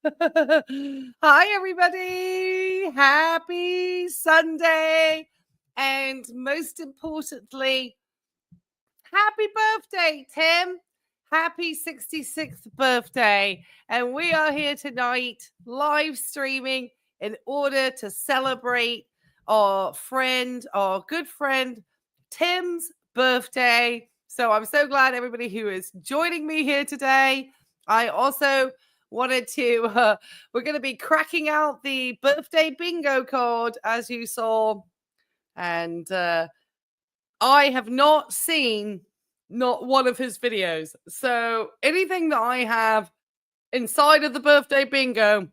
Hi, everybody. Happy Sunday. And most importantly, happy birthday, Tim. Happy 66th birthday. And we are here tonight live streaming in order to celebrate our good friend, Tim's birthday. So I'm so glad everybody who is joining me here today. I also wanted to, we're going to be cracking out the birthday bingo card, as you saw. And I have not seen not one of his videos. So anything that I have inside of the birthday bingo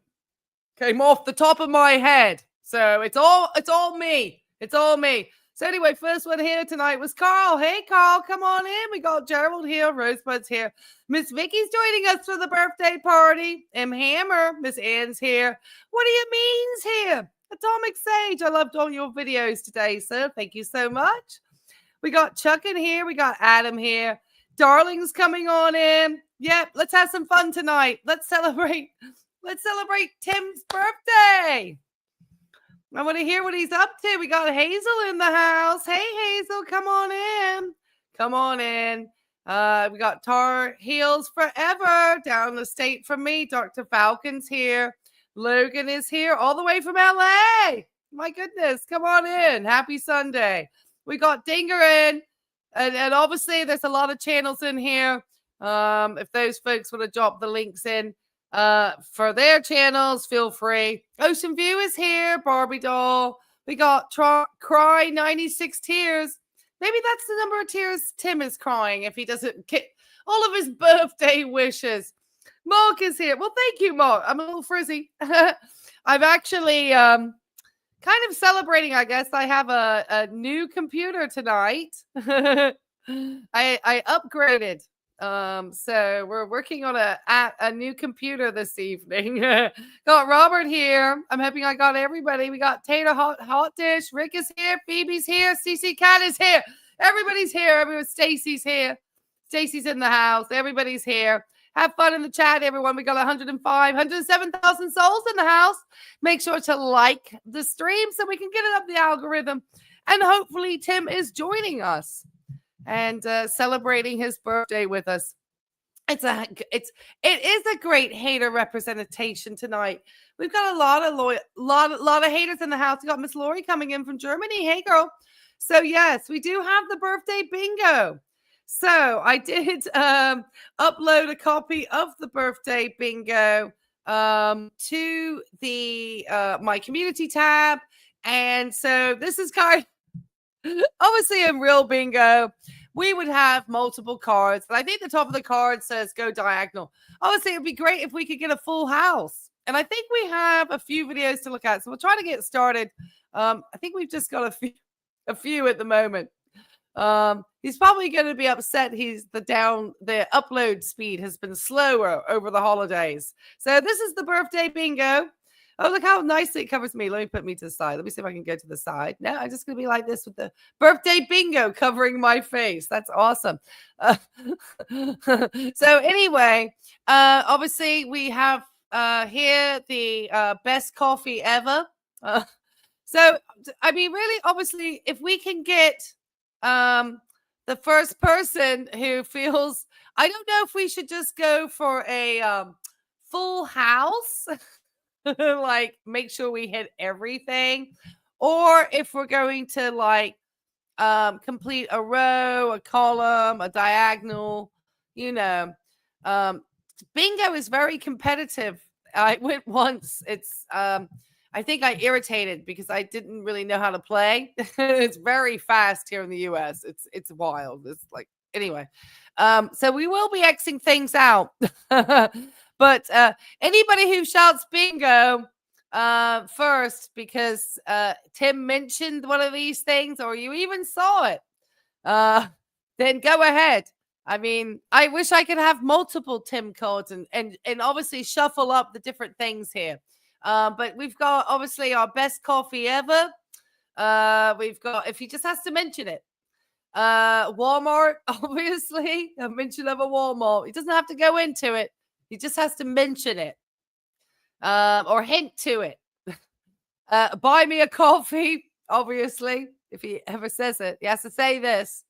came off the top of my head. So it's all me. It's all me. So anyway, first one here tonight was Carl. Hey, Carl, come on in. We got Gerald here, Rosebud's here. Miss Vicky's joining us for the birthday party. M. Hammer, Miss Ann's here. What do you means here? Atomic Sage, I loved all your videos today, sir. Thank you so much. We got Chuck in here. We got Adam here. Darling's coming on in. Yep, let's have some fun tonight. Let's celebrate Tim's birthday. I want to hear what he's up to. We got Hazel in the house. Hey, Hazel, come on in. Come on in. We got Tar Heels Forever down the state from me. Dr. Falcon's here. Logan is here all the way from LA. My goodness, come on in. Happy Sunday. We got Dinger in. And obviously, there's a lot of channels in here. If those folks want to drop the links in for their channels, feel free. Ocean View is here. Barbie Doll. We got Cry 96 Tears. Maybe that's the number of tears Tim is crying if he doesn't get all of his birthday wishes. Mark is here. Well, thank you, Mark. I'm a little frizzy. I've actually kind of celebrating, I guess. I have a new computer tonight. I upgraded. So we're working on a new computer this evening. Got Robert here. I'm hoping I got everybody. We got Tater Hot Dish. Rick is here. Phoebe's here. CC Cat is here. Everybody's here. Stacy's here. Stacy's in the house. Everybody's here. Have fun in the chat, everyone. We got 107,000 souls in the house. Make sure to like the stream so we can get it up the algorithm. And hopefully Tim is joining us and celebrating his birthday with us. It is a great hater representation tonight. We've got a lot of haters in the house. We got Miss Lori coming in from Germany. Hey, girl. So yes, we do have the birthday bingo. So I did upload a copy of the birthday bingo to the my community tab. And so this is kind of, obviously in real bingo, we would have multiple cards. And I think the top of the card says go diagonal. Obviously, it would be great if we could get a full house. And I think we have a few videos to look at. So we'll try to get started. I think we've just got a few at the moment. He's probably going to be upset. The upload speed has been slower over the holidays. So this is the birthday bingo. Oh, look how nicely it covers me. Let me put me to the side. Let me see if I can go to the side. No, I'm just going to be like this with the birthday bingo covering my face. That's awesome. So anyway, obviously we have here the best coffee ever. So, I mean, really, obviously, if we can get the first person who feels, I don't know if we should just go for a full house, like make sure we hit everything, or if we're going to like complete a row, a column, a diagonal, bingo is very competitive. I went once. It's I think I irritated because I didn't really know how to play. It's very fast here in the US. It's wild. It's like, anyway. So we will be Xing things out. But anybody who shouts bingo first because Tim mentioned one of these things or you even saw it, then go ahead. I mean, I wish I could have multiple Tim codes and obviously shuffle up the different things here. But we've got obviously our best coffee ever. We've got, if he just has to mention it, Walmart, obviously, a mention of a Walmart. He doesn't have to go into it. He just has to mention it. or hint to it. Buy me a coffee, obviously, if he ever says it. He has to say this.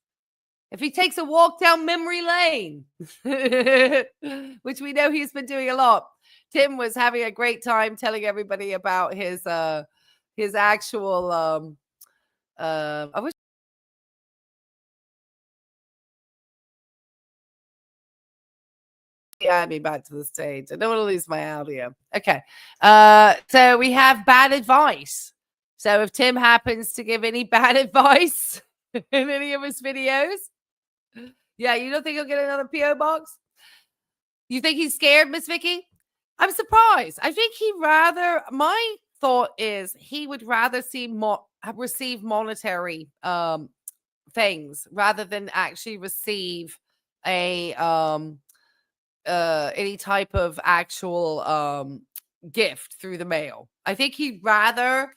If he takes a walk down memory lane, which we know he's been doing a lot. Tim was having a great time telling everybody about his actual I wish add me back to the stage. I don't want to lose my audio. Okay. So we have bad advice. So if Tim happens to give any bad advice in any of his videos, yeah, you don't think he'll get another PO box? You think he's scared, Miss Vicky? I'm surprised. I think my thought is he would rather receive monetary things rather than actually receive a any type of actual gift through the mail. I think he'd rather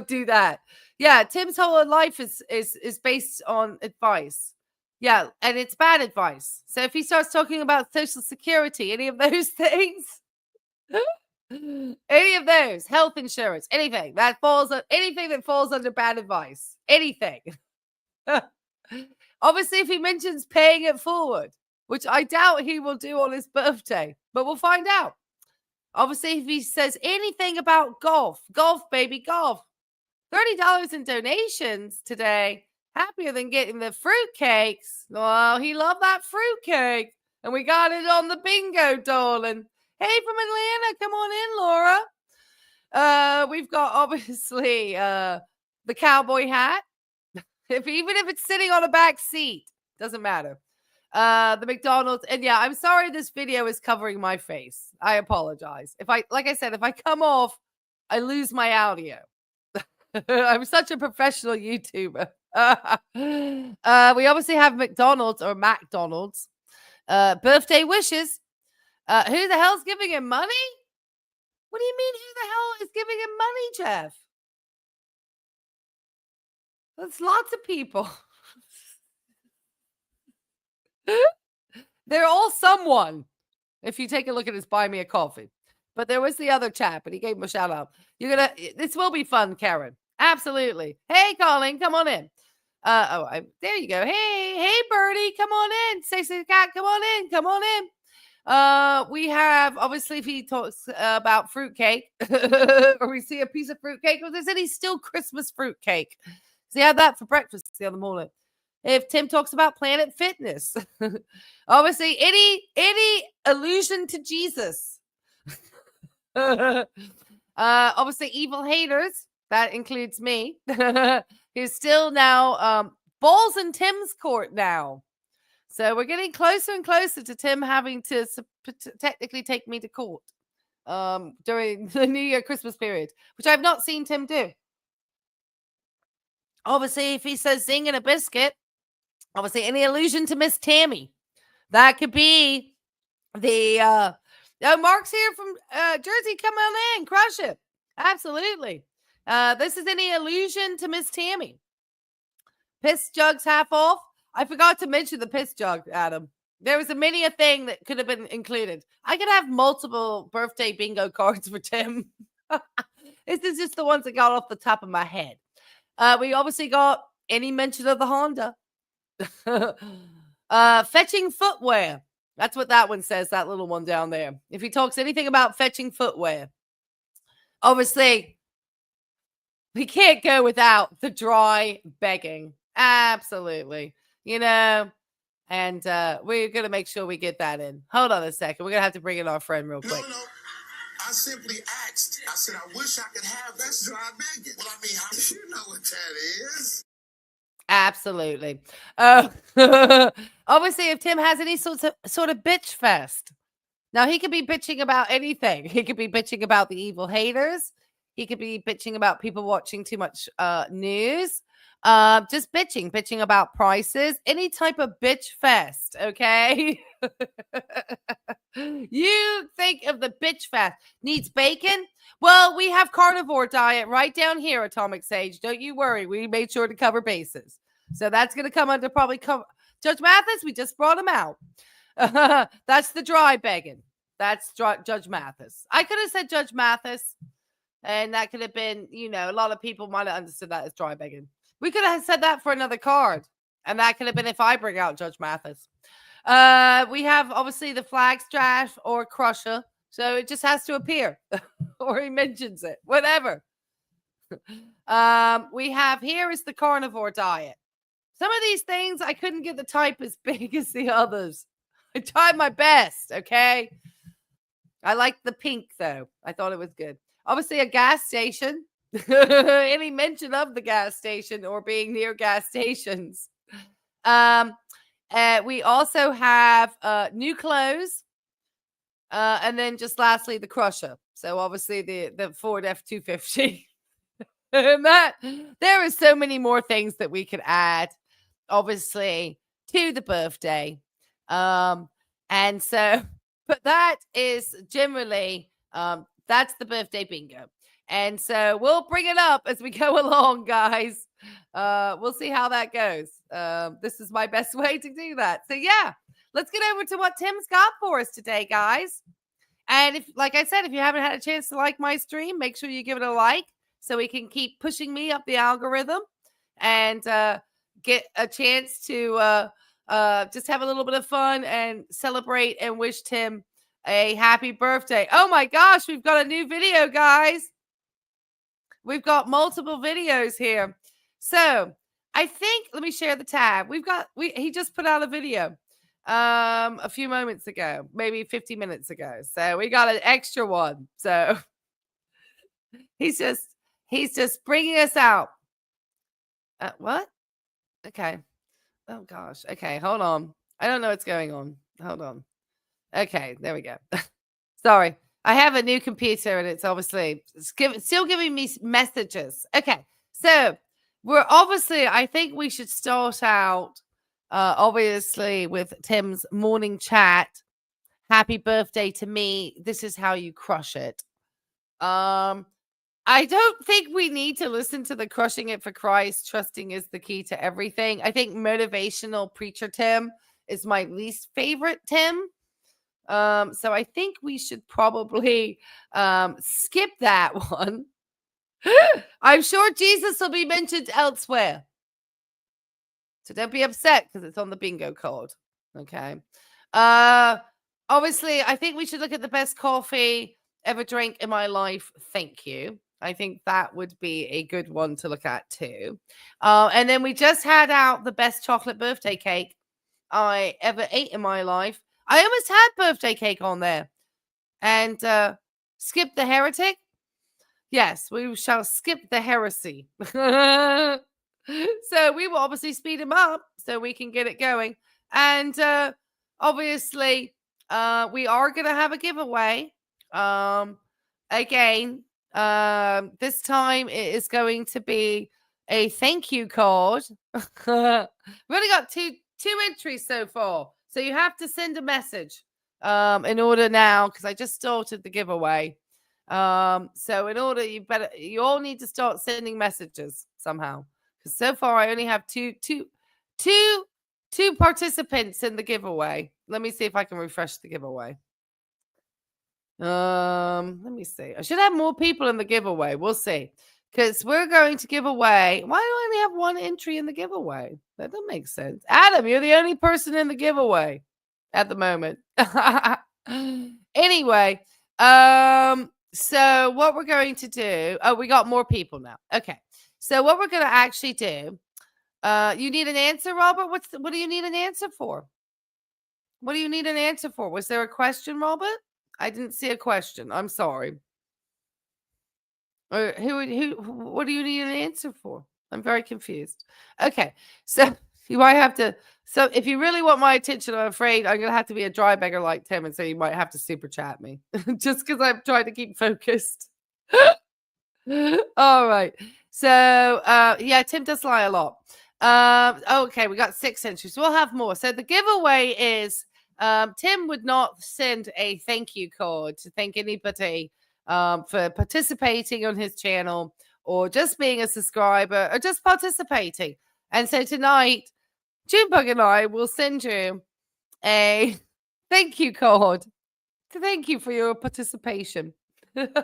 do that. Yeah, Tim's whole life is based on advice. Yeah, and it's bad advice. So if he starts talking about Social Security, any of those things, any of those, health insurance, anything that falls under bad advice, anything. Obviously, if he mentions paying it forward, which I doubt he will do on his birthday, but we'll find out. Obviously, if he says anything about golf, baby, golf, $30 in donations today, happier than getting the fruitcakes. Well, he loved that fruitcake, and we got it on the bingo, darling. Hey, from Atlanta, come on in, Laura. We've got obviously the cowboy hat. Even if it's sitting on a back seat, doesn't matter. The McDonald's, and yeah, I'm sorry this video is covering my face. I apologize. Like I said, if I come off, I lose my audio. I'm such a professional YouTuber. We obviously have McDonald's or McDonald's. Birthday wishes. Who the hell's giving him money? What do you mean, who the hell is giving him money, Jeff? That's lots of people. They're all someone. If you take a look at his buy me a coffee. But there was the other chap, and he gave him a shout out. This will be fun, Karen. Absolutely. Hey, Colin, come on in. There you go. Hey, Birdie, come on in. Stacey Cat, come on in. We have, obviously, if he talks about fruitcake, or we see a piece of fruitcake, or there's any still Christmas fruitcake. So he had that for breakfast the other morning. If Tim talks about Planet Fitness, obviously, any allusion to Jesus. Obviously, evil haters. That includes me. He's still now balls in Tim's court now. So we're getting closer and closer to Tim having to technically take me to court during the New Year Christmas period, which I've not seen Tim do. Obviously, if he says zing and a biscuit, obviously any allusion to Miss Tammy. That could be the Mark's here from Jersey. Come on in, crush it. Absolutely. This is any allusion to Miss Tammy. Piss jugs half off. I forgot to mention the piss jug, Adam. There was many a thing that could have been included. I could have multiple birthday bingo cards for Tim. This is just the ones that got off the top of my head. We obviously got any mention of the Honda. Fetching footwear. That's what that one says, that little one down there. If he talks anything about fetching footwear, obviously, we can't go without the dry begging. Absolutely. And we're going to make sure we get that in. Hold on a second. We're going to have to bring in our friend real quick. No. I simply asked. I said, I wish I could have that dry begging. Well, I mean, you know what that is. Absolutely. Obviously, if Tim has any sort of bitch fest. Now, he could be bitching about anything. He could be bitching about the evil haters. He could be bitching about people watching too much news. Just bitching about prices. Any type of bitch fest, okay? You think of the bitch fest. Needs bacon? Well, we have carnivore diet right down here, Atomic Sage. Don't you worry. We made sure to cover bases. So that's going to come under probably Judge Mathis, we just brought him out. That's the dry begging. That's Judge Mathis. I could have said Judge Mathis, and that could have been, a lot of people might have understood that as dry begging. We could have said that for another card, and that could have been if I bring out Judge Mathis. We have obviously the flag strash or crusher, so it just has to appear, or he mentions it, whatever. We have here is the carnivore diet. Some of these things I couldn't get the type as big as the others. I tried my best, okay? I liked the pink, though. I thought it was good. Obviously, a gas station. Any mention of the gas station or being near gas stations. We also have new clothes. And then just lastly, the crusher. So obviously the Ford F-250. And there is so many more things that we could add, obviously, to the birthday. And so, but that is generally, that's the birthday bingo. And so we'll bring it up as we go along, guys. We'll see how that goes. This is my best way to do that. So yeah, let's get over to what Tim's got for us today, guys. And if, like I said, if you haven't had a chance to like my stream, make sure you give it a like so we can keep pushing me up the algorithm and get a chance to just have a little bit of fun and celebrate and wish Tim a happy birthday. Oh my gosh, we've got a new video, guys. We've got multiple videos here. So I think, let me share the tab. He just put out a video a few moments ago, maybe 50 minutes ago. So we got an extra one. So he's just bringing us out. What? Okay. Oh gosh. Okay. Hold on. I don't know what's going on. Hold on. Okay. There we go. Sorry. I have a new computer and it's obviously still giving me messages. Okay. So I think we should start out obviously with Tim's morning chat. Happy birthday to me. This is how you crush it. I don't think we need to listen to the crushing it for Christ. Trusting is the key to everything. I think motivational preacher Tim is my least favorite Tim. So I think we should probably skip that one. I'm sure Jesus will be mentioned elsewhere. So don't be upset because it's on the bingo card. Okay. Obviously, I think we should look at the best coffee ever drank in my life. Thank you. I think that would be a good one to look at too. And then we just had out the best chocolate birthday cake I ever ate in my life. I almost had birthday cake on there. And skip the heretic. Yes, we shall skip the heresy. So we will obviously speed him up so we can get it going. And obviously, we are going to have a giveaway. Again, this time it is going to be a thank you card. We've only got two entries so far. So you have to send a message in order now, because I just started the giveaway. So in order, you all need to start sending messages somehow. Because so far I only have two participants in the giveaway. Let me see if I can refresh the giveaway. Let me see. I should have more people in the giveaway. We'll see. Because we're going to give away. Why do I only have one entry in the giveaway? That doesn't make sense. Adam, you're the only person in the giveaway at the moment. Anyway, so what we're going to do, we got more people now. Okay. So what we're going to actually do, you need an answer, Robert? What do you need an answer for? What do you need an answer for? Was there a question, Robert? I didn't see a question. I'm sorry. Or what do you need an answer for? I'm very confused. Okay. So you might have to, so if you really want my attention, I'm afraid I'm going to have to be a dry beggar like Tim, and so you might have to super chat me just because I'm trying to keep focused. All right. So, yeah, Tim does lie a lot. Okay, we got 6 entries. We'll have more. So the giveaway is Tim would not send a thank you card to thank anybody for participating on his channel or just being a subscriber or just participating. And so tonight, Junebug and I will send you a thank you card to thank you for your participation. Because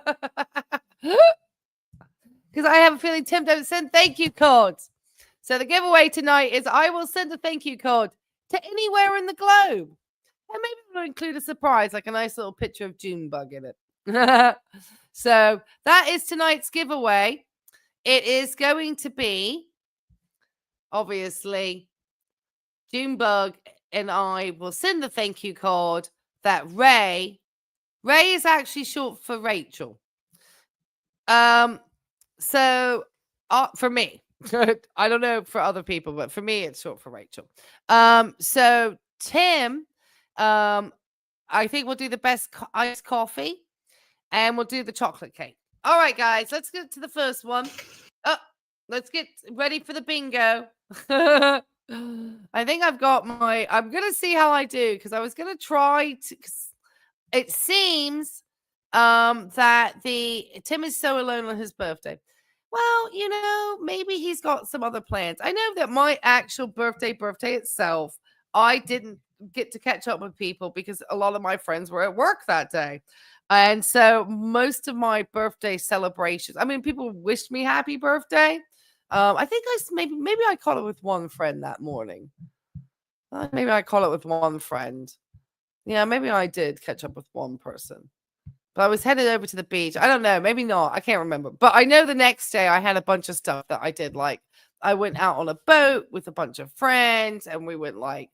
I have a feeling Tim don't send thank you cards. So the giveaway tonight is I will send a thank you card to anywhere in the globe. And maybe we'll include a surprise, like a nice little picture of Junebug in it. So that is tonight's giveaway. It is going to be, obviously, Junebug and I will send the thank you card that Ray is actually short for Rachel. So for me, I don't know for other people, but for me, it's short for Rachel. So Tim, I think we'll do the best iced coffee and we'll do the chocolate cake. All right, guys, let's get to the first one. Let's get ready for the bingo. I think I've got I'm going to see how I do because I was going to try to, it seems that Tim is so alone on his birthday. Well, maybe he's got some other plans. I know that my actual birthday itself, I didn't get to catch up with people because a lot of my friends were at work that day. And so most of my birthday celebrations, I mean, people wished me happy birthday. I think maybe I caught it with one friend that morning. Maybe I caught it with one friend. Yeah, maybe I did catch up with one person. But I was headed over to the beach. I don't know. Maybe not. I can't remember. But I know the next day I had a bunch of stuff that I did. Like I went out on a boat with a bunch of friends and we went like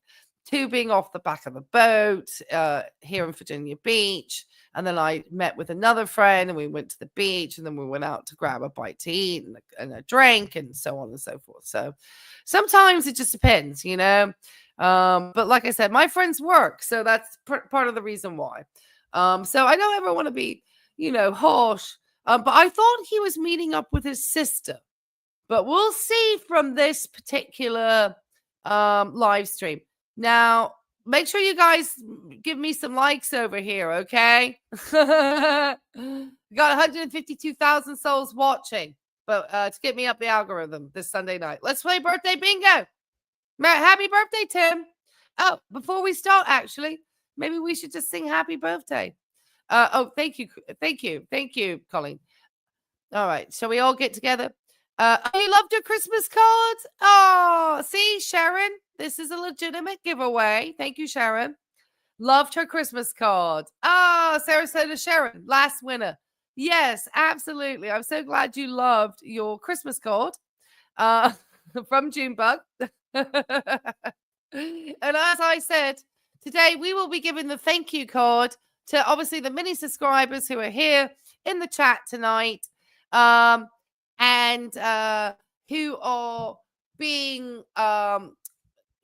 tubing off the back of the boat here in Virginia Beach. And then I met with another friend and we went to the beach and then we went out to grab a bite to eat and a drink and so on and so forth. So sometimes it just depends, But like I said, my friends work. So that's part of the reason why. So I don't ever want to be, harsh. But I thought he was meeting up with his sister. But we'll see from this particular live stream. Now, make sure you guys give me some likes over here, okay? Got 152,000 souls watching, but to get me up the algorithm this Sunday night. Let's play birthday bingo. Happy birthday, Tim. Oh, before we start, actually, maybe we should just sing happy birthday. Thank you, Colleen. All right, shall we all get together? You loved your Christmas cards? Oh, see, Sharon, this is a legitimate giveaway. Thank you, Sharon. Loved her Christmas card. Sarasota Sharon, last winner. Yes, absolutely. I'm so glad you loved your Christmas card from Junebug. And as I said, today we will be giving the thank you card to obviously the many subscribers who are here in the chat tonight. And who are being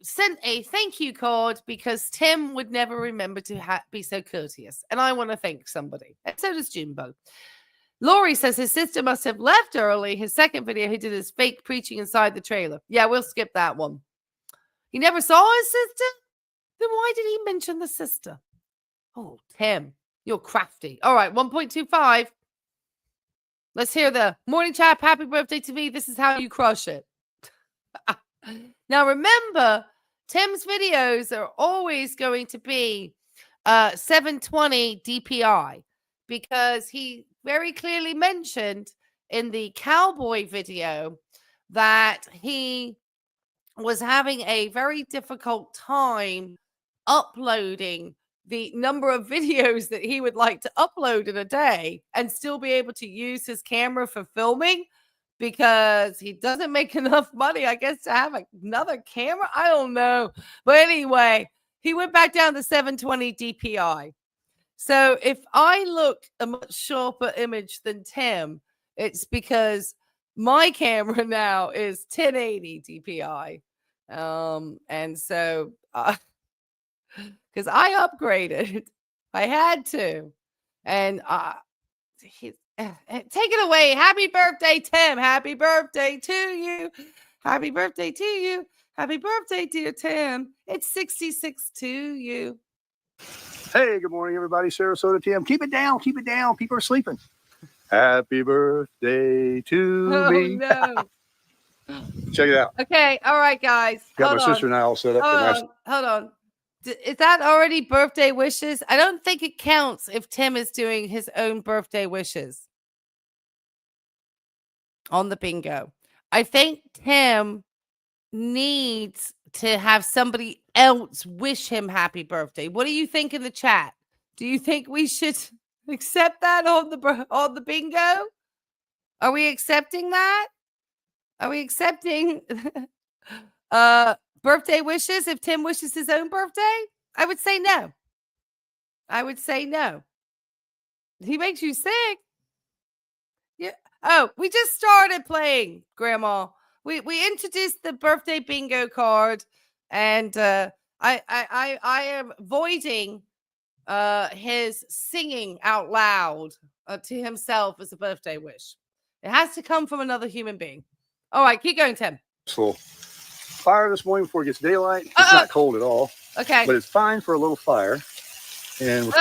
sent a thank you card because Tim would never remember to be so courteous. And I want to thank somebody. And so does Junebug. Laurie says his sister must have left early. His second video, he did his fake preaching inside the trailer. Yeah, we'll skip that one. He never saw his sister? Then why did he mention the sister? Oh, Tim, you're crafty. All right, 1.25. Let's hear the morning chat. Happy birthday to me. This is how you crush it. Now, remember, Tim's videos are always going to be 720 DPI because he very clearly mentioned in the cowboy video that he was having a very difficult time uploading the number of videos that he would like to upload in a day and still be able to use his camera for filming because he doesn't make enough money, I guess, to have another camera. I don't know. But anyway, he went back down to 720 DPI. So if I look a much sharper image than Tim, it's because my camera now is 1080 DPI. And so because I upgraded. I had to. And take it away. Happy birthday, Tim. Happy birthday to you. Happy birthday to you. Happy birthday, dear Tim. It's 66 to you. Hey, good morning, everybody. Sarasota Tim. Keep it down. Keep it down. People are sleeping. Happy birthday to me. No. Check it out. Okay. All right, guys. Got my sister and I all set up. Hold on. Is that already birthday wishes? I don't think it counts if Tim is doing his own birthday wishes on the bingo. I think Tim needs to have somebody else wish him happy birthday. What do you think in the chat? Do you think we should accept that on the bingo? Are we accepting that? Are we accepting birthday wishes if Tim wishes his own birthday? I would say no. I would say no. He makes you sick. Yeah. Oh, we just started playing, Grandma. We introduced the birthday bingo card, and I am voiding his singing out loud to himself as a birthday wish. It has to come from another human being. All right, keep going, Tim. So, fire this morning before it gets daylight. It's not cold at all. Okay. But it's fine for a little fire. And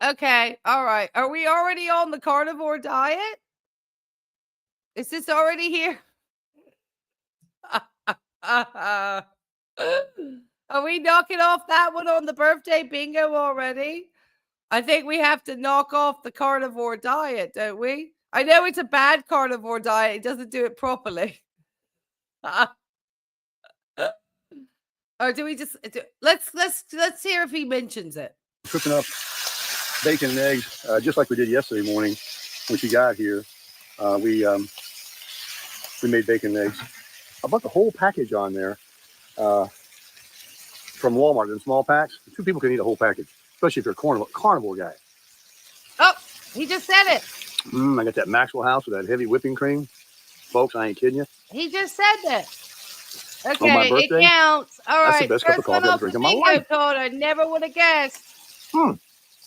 okay. All right. Are we already on the carnivore diet? Is this already here? Are we knocking off that one on the birthday bingo already? I think we have to knock off the carnivore diet, don't we? I know it's a bad carnivore diet. It doesn't do it properly. Or do we just let's hear if he mentions it. Cooking up bacon and eggs, just like we did yesterday morning when she got here. We made bacon and eggs. I bought the whole package on there from Walmart in small packs. 2 people can eat a whole package, especially if you're a carnivore guy. Oh, he just said it. I got that Maxwell House with that heavy whipping cream. Folks, I ain't kidding you. He just said that. Okay, on my birthday, it counts. All right, that's the best cup of coffee I've drank in my life. Code, I never would have guessed.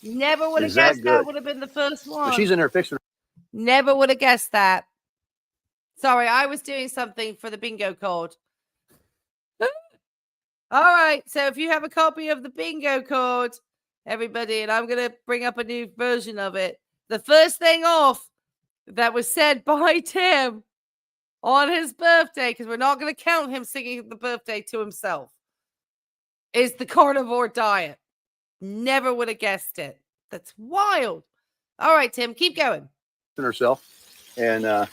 Never would have guessed that would have been the first one. She's in there fixing. Never would have guessed that. Sorry, I was doing something for the bingo code. All right, so if you have a copy of the bingo code, everybody, and I'm going to bring up a new version of it. The first thing off that was said by Tim on his birthday, because we're not going to count him singing the birthday to himself, is the carnivore diet. Never would have guessed it. That's wild. All right, Tim, keep going. Herself, and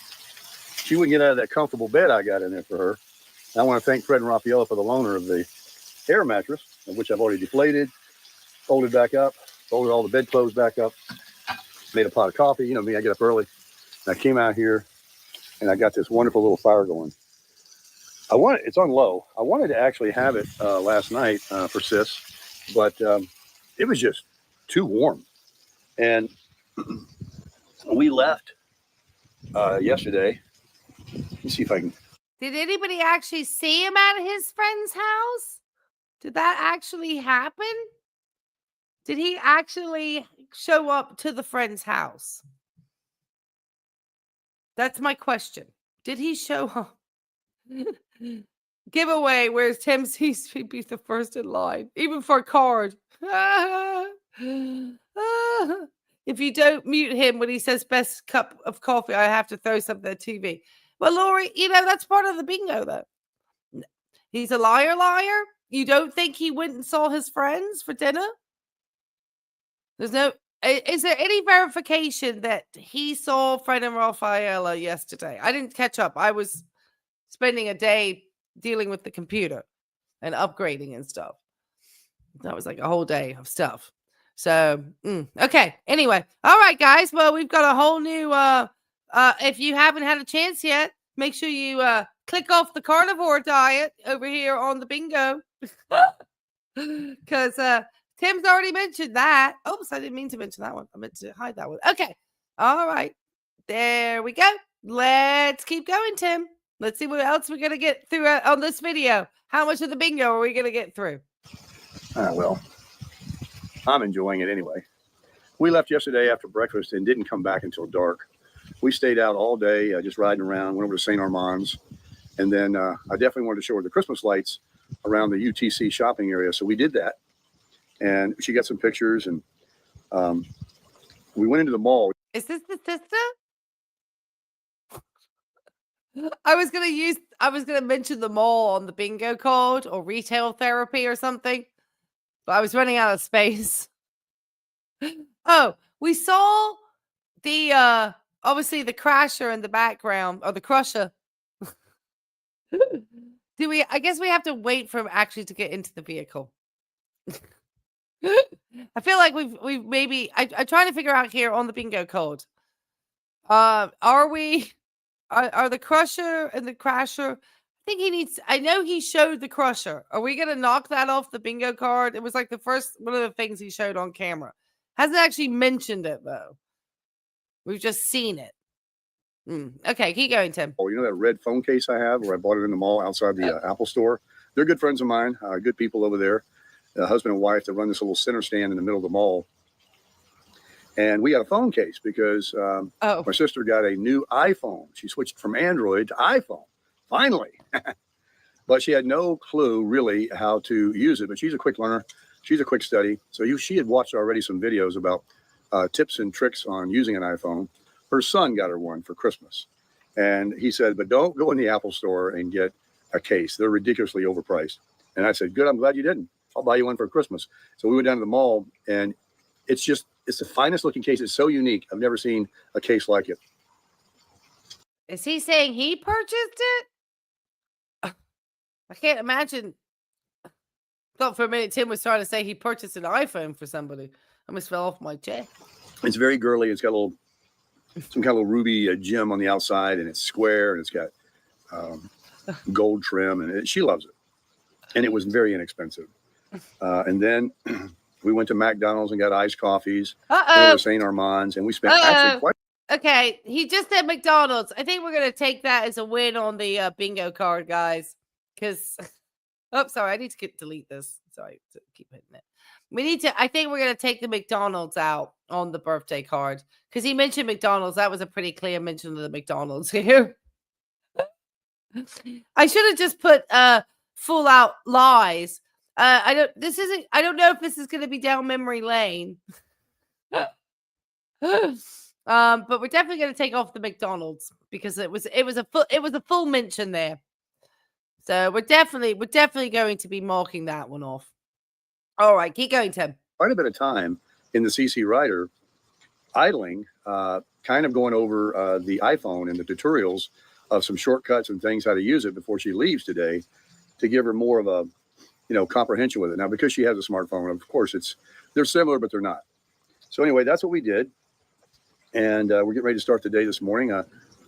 she wouldn't get out of that comfortable bed I got in there for her. And I want to thank Fred and Rafaela for the loaner of the air mattress, which I've already deflated, folded back up, folded all the bedclothes back up, made a pot of coffee. You know me, I get up early. And I came out here and I got this wonderful little fire going. It's on low. I wanted to actually have it last night for Sis, but it was just too warm. And we left yesterday. Let me see if I can. Did anybody actually see him at his friend's house? Did that actually happen? Did he actually show up to the friend's house? That's my question. Did he show up? Giveaway, whereas Tim sees to be the first in line, even for a card. If you don't mute him when he says best cup of coffee, I have to throw something at the TV. Well, Lori, that's part of the bingo, though. He's a liar. You don't think he went and saw his friends for dinner? Is there any verification that he saw Fred and Rafaela yesterday? I didn't catch up. I was spending a day dealing with the computer and upgrading and stuff. That was like a whole day of stuff. So, okay. Anyway. All right, guys. Well, we've got a whole new, if you haven't had a chance yet, make sure you click off the carnivore diet over here on the bingo. Because Tim's already mentioned that. Oops, I didn't mean to mention that one. I meant to hide that one. Okay. All right. There we go. Let's keep going, Tim. Let's see what else we're going to get through on this video. How much of the bingo are we going to get through? Well, I'm enjoying it anyway. We left yesterday after breakfast and didn't come back until dark. We stayed out all day, just riding around, went over to St. Armand's. And then I definitely wanted to show her the Christmas lights around the UTC shopping area. So we did that. And she got some pictures, and we went into the mall. Is this the sister? I was gonna mention the mall on the bingo code or retail therapy or something. but I was running out of space. Oh, we saw the obviously the crasher in the background, or the crusher. I guess we have to wait for him actually to get into the vehicle. I feel like we've maybe I'm trying to figure out here on the bingo card. Are the crusher and the crasher? I think he needs. I know he showed the crusher. Are we gonna knock that off the bingo card? It was like the first one of the things he showed on camera. Hasn't actually mentioned it though. We've just seen it. Okay, keep going, Tim. Oh, you know that red phone case I have, where I bought it in the mall outside the Apple store? They're good friends of mine, good people over there, husband and wife that run this little center stand in the middle of the mall. And we got a phone case because my sister got a new iPhone. She switched from Android to iPhone, finally. But she had no clue really how to use it. But she's a quick learner. She's a quick study. So she had watched already some videos about tips and tricks on using an iPhone. Her son got her one for Christmas. And he said, but don't go in the Apple store and get a case. They're ridiculously overpriced. And I said, good, I'm glad you didn't. I'll buy you one for Christmas. So we went down to the mall, and it's the finest looking case. It's so unique. I've never seen a case like it. Is he saying he purchased it? I can't imagine. I thought for a minute Tim was trying to say he purchased an iPhone for somebody. I almost fell off my chair. It's very girly. It's got some kind of little ruby gem on the outside, and it's square, and it's got gold trim, and she loves it. And it was very inexpensive. And then we went to McDonald's and got iced coffees. Over St. Armand's, and we spent actually quite. Okay, he just said McDonald's. I think we're gonna take that as a win on the bingo card, guys. Because, sorry, I need to delete this. Sorry, to keep hitting it. I think we're gonna take the McDonald's out on the birthday card because he mentioned McDonald's. That was a pretty clear mention of the McDonald's here. I should have just put full out lies. I don't know if this is gonna be down memory lane. But we're definitely going to take off the McDonald's because it was a full mention there. So we're definitely going to be marking that one off. All right, keep going, Tim. Quite a bit of time in the CC Rider idling, kind of going over the iPhone and the tutorials of some shortcuts and things how to use it before she leaves today, to give her more of a comprehension with it. Now, because she has a smartphone, of course they're similar, but they're not. So anyway, that's what we did. And we're getting ready to start the day this morning. I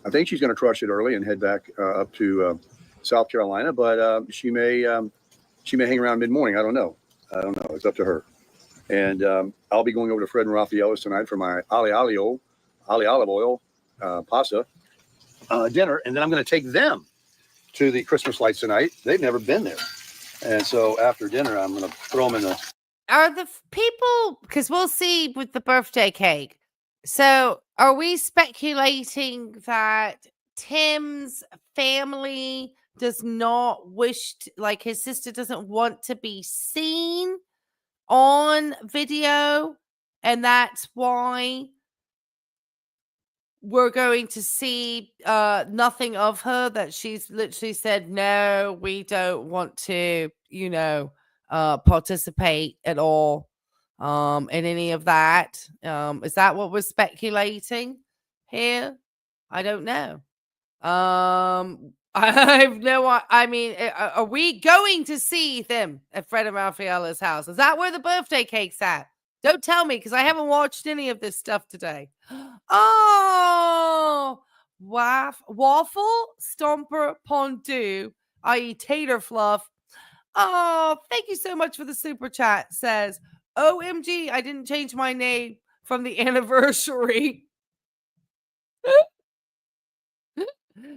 think she's going to crush it early and head back up to South Carolina, but she may hang around mid-morning. I don't know. It's up to her. And I'll be going over to Fred and Rafaela's tonight for my olive oil pasta dinner, and then I'm going to take them to the Christmas lights tonight. They've never been there, and so after dinner, I'm going to throw them in the. Are the people, because we'll see with the birthday cake. So are we speculating that Tim's family does not wish to, like his sister doesn't want to be seen on video, and that's why we're going to see nothing of her, that she's literally said, no, we don't want to, participate at all in any of that. Is that what we're speculating here? I don't know. I've no. I mean, are we going to see them at Fred and Rafaela's house? Is that where the birthday cake's at? Don't tell me, because I haven't watched any of this stuff today. Oh, waffle stomper pondu, i.e. tater fluff. Oh, thank you so much for the super chat. Says, OMG, I didn't change my name from the anniversary.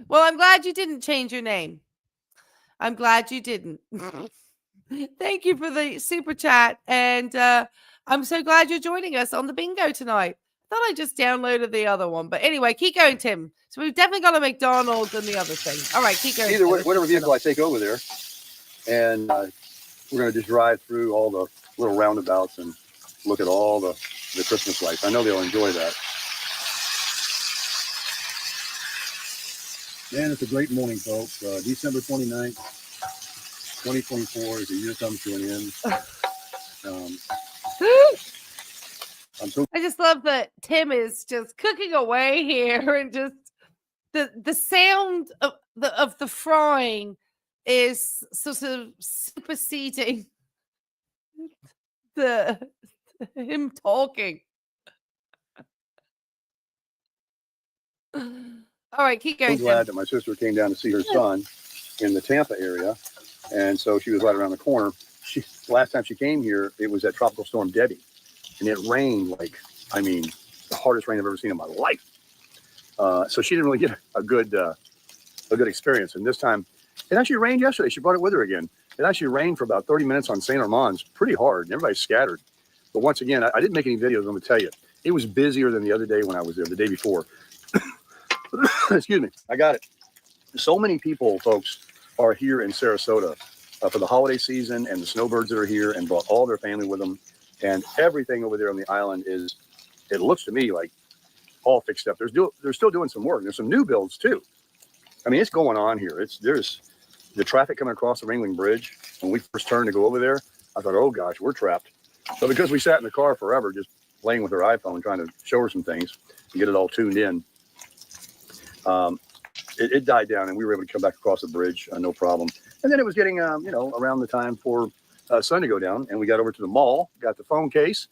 Well, I'm glad you didn't change your name. I'm glad you didn't. Thank you for the super chat. And I'm so glad you're joining us on the bingo tonight. I thought I just downloaded the other one. But anyway, keep going, Tim. So we've definitely got a McDonald's and the other thing. All right, keep going. Either whatever vehicle I take over there. And we're going to just drive through all the little roundabouts and look at all the Christmas lights. I know they'll enjoy that. Man, it's a great morning, folks. December 29th, 2024 is the year comes to an end. I just love that Tim is just cooking away here, and just the sound of the frying is sort of superseding the him talking. All right, keep going. I'm glad that my sister came down to see her son in the Tampa area, and so she was right around the corner. Last time she came here, it was at Tropical Storm Debbie, and it rained like, I mean, the hardest rain I've ever seen in my life. So she didn't really get a good experience. And this time, it actually rained yesterday. She brought it with her again. It actually rained for about 30 minutes on St. Armand's, pretty hard, and everybody scattered. But once again, I didn't make any videos. I'm going to tell you, it was busier than the other day when I was there, the day before. Excuse me. I got it. So many people, folks, are here in Sarasota for the holiday season, and the snowbirds that are here and brought all their family with them. And everything over there on the island is, it looks to me like all fixed up. They're still doing some work. There's some new builds too. I mean, it's going on here. There's the traffic coming across the Ringling Bridge. When we first turned to go over there, I thought, oh gosh, we're trapped. So because we sat in the car forever, just playing with her iPhone, trying to show her some things and get it all tuned in, it died down, and we were able to come back across the bridge, no problem. And then it was getting, around the time for sun to go down, and we got over to the mall, got the phone case.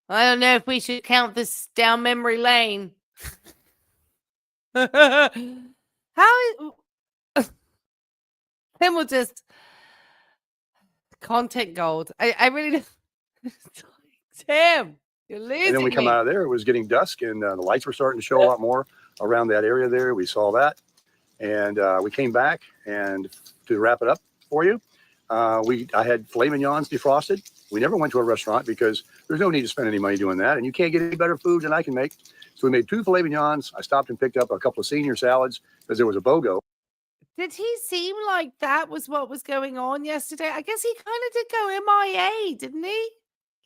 I don't know if we should count this down memory lane. How Tim will just content gold. I really Tim, you're losing And then we come out of there, it was getting dusk, and the lights were starting to show a lot more around that area there. We saw that, and we came back, and to wrap it up for you, I had filet mignons defrosted. We never went to a restaurant because there's no need to spend any money doing that, and you can't get any better food than I can make. So we made 2 filet mignons. I stopped and picked up a couple of senior salads because there was a BOGO. Did he seem like that was what was going on yesterday? I guess he kind of did go MIA, didn't he?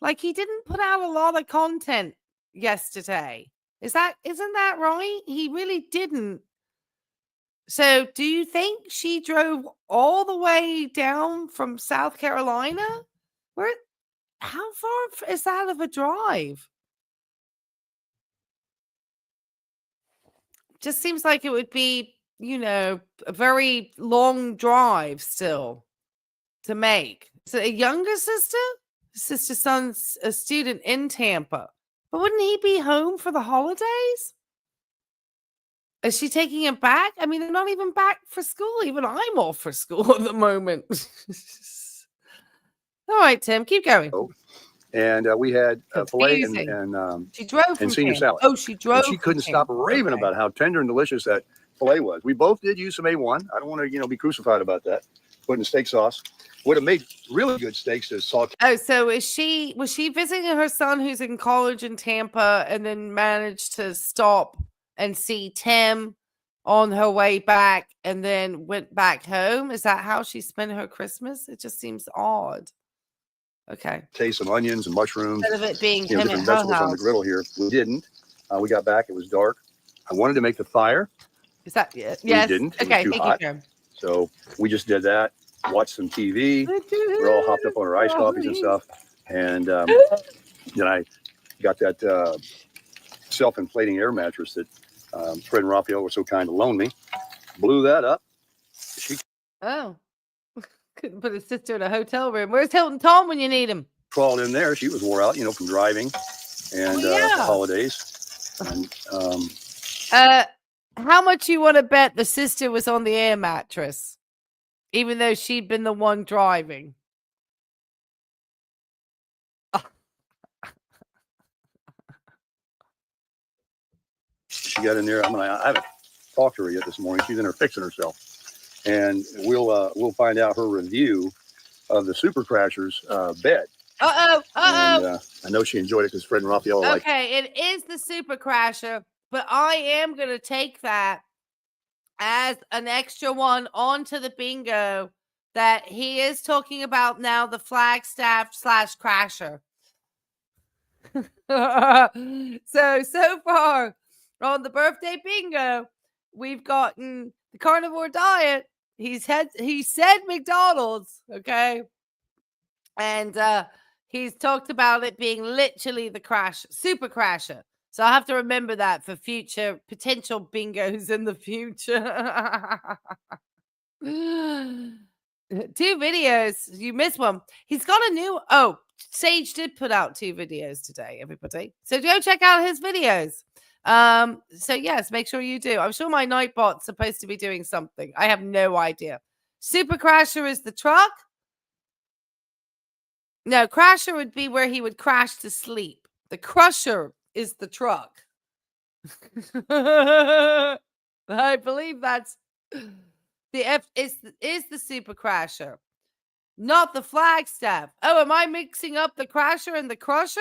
Like, he didn't put out a lot of content yesterday. Isn't that right? He really didn't. So do you think she drove all the way down from South Carolina? How far is that of a drive? Just seems like it would be, a very long drive still to make. So a younger sister? Sister's son's a student in Tampa. But wouldn't he be home for the holidays? Is she taking him back? I mean, they're not even back for school. Even I'm off for school at the moment. All right, Tim, keep going. And we had filet and she drove and senior salad. Oh, she drove. And she couldn't stop raving about how tender and delicious that filet was. We both did use some A1. I don't want to, be crucified about that. Putting steak sauce. Would have made really good steaks to salt. Oh, so was she visiting her son who's in college in Tampa, and then managed to stop and see Tim on her way back, and then went back home? Is that how she spent her Christmas? It just seems odd. Okay. Taste some onions and mushrooms. Instead of it being different vegetables on the griddle here. We didn't. We got back. It was dark. I wanted to make the fire. Is that yes? We didn't. It okay. was too hot. So we just did that. Watched some TV. We're all hopped up on our iced coffees and stuff. And then I got that self-inflating air mattress that Fred and Raphael were so kind to loan me. Blew that up. Couldn't put his sister in a hotel room. Where's Hilton Tom when you need him? Crawled in there. She was wore out, from driving and the holidays. And, how much you want to bet the sister was on the air mattress, even though she'd been the one driving? She got in there. I haven't talked to her yet this morning. She's in there fixing herself. And we'll find out her review of the Super Crashers bed. And, I know she enjoyed it because Fred and Raphael are okay, it is the Super Crasher, but I am going to take that as an extra one onto the bingo that he is talking about now, the Flagstaff / Crasher. So far on the birthday bingo, we've gotten the carnivore diet. He said McDonald's, okay? And he's talked about it being literally the super crasher. So I'll have to remember that for future potential bingos in the future. 2 videos. You missed one. He's got a new. Oh, Sage did put out 2 videos today, everybody. So go check out his videos. So yes, make sure you do. I'm sure my Nightbot's supposed to be doing something. I have no idea. Super Crasher is the truck. No, Crasher would be where he would crash to sleep. The Crusher is the truck. I believe that's the F is the Super Crasher, not the Flagstaff. Oh, am I mixing up the Crasher and the Crusher?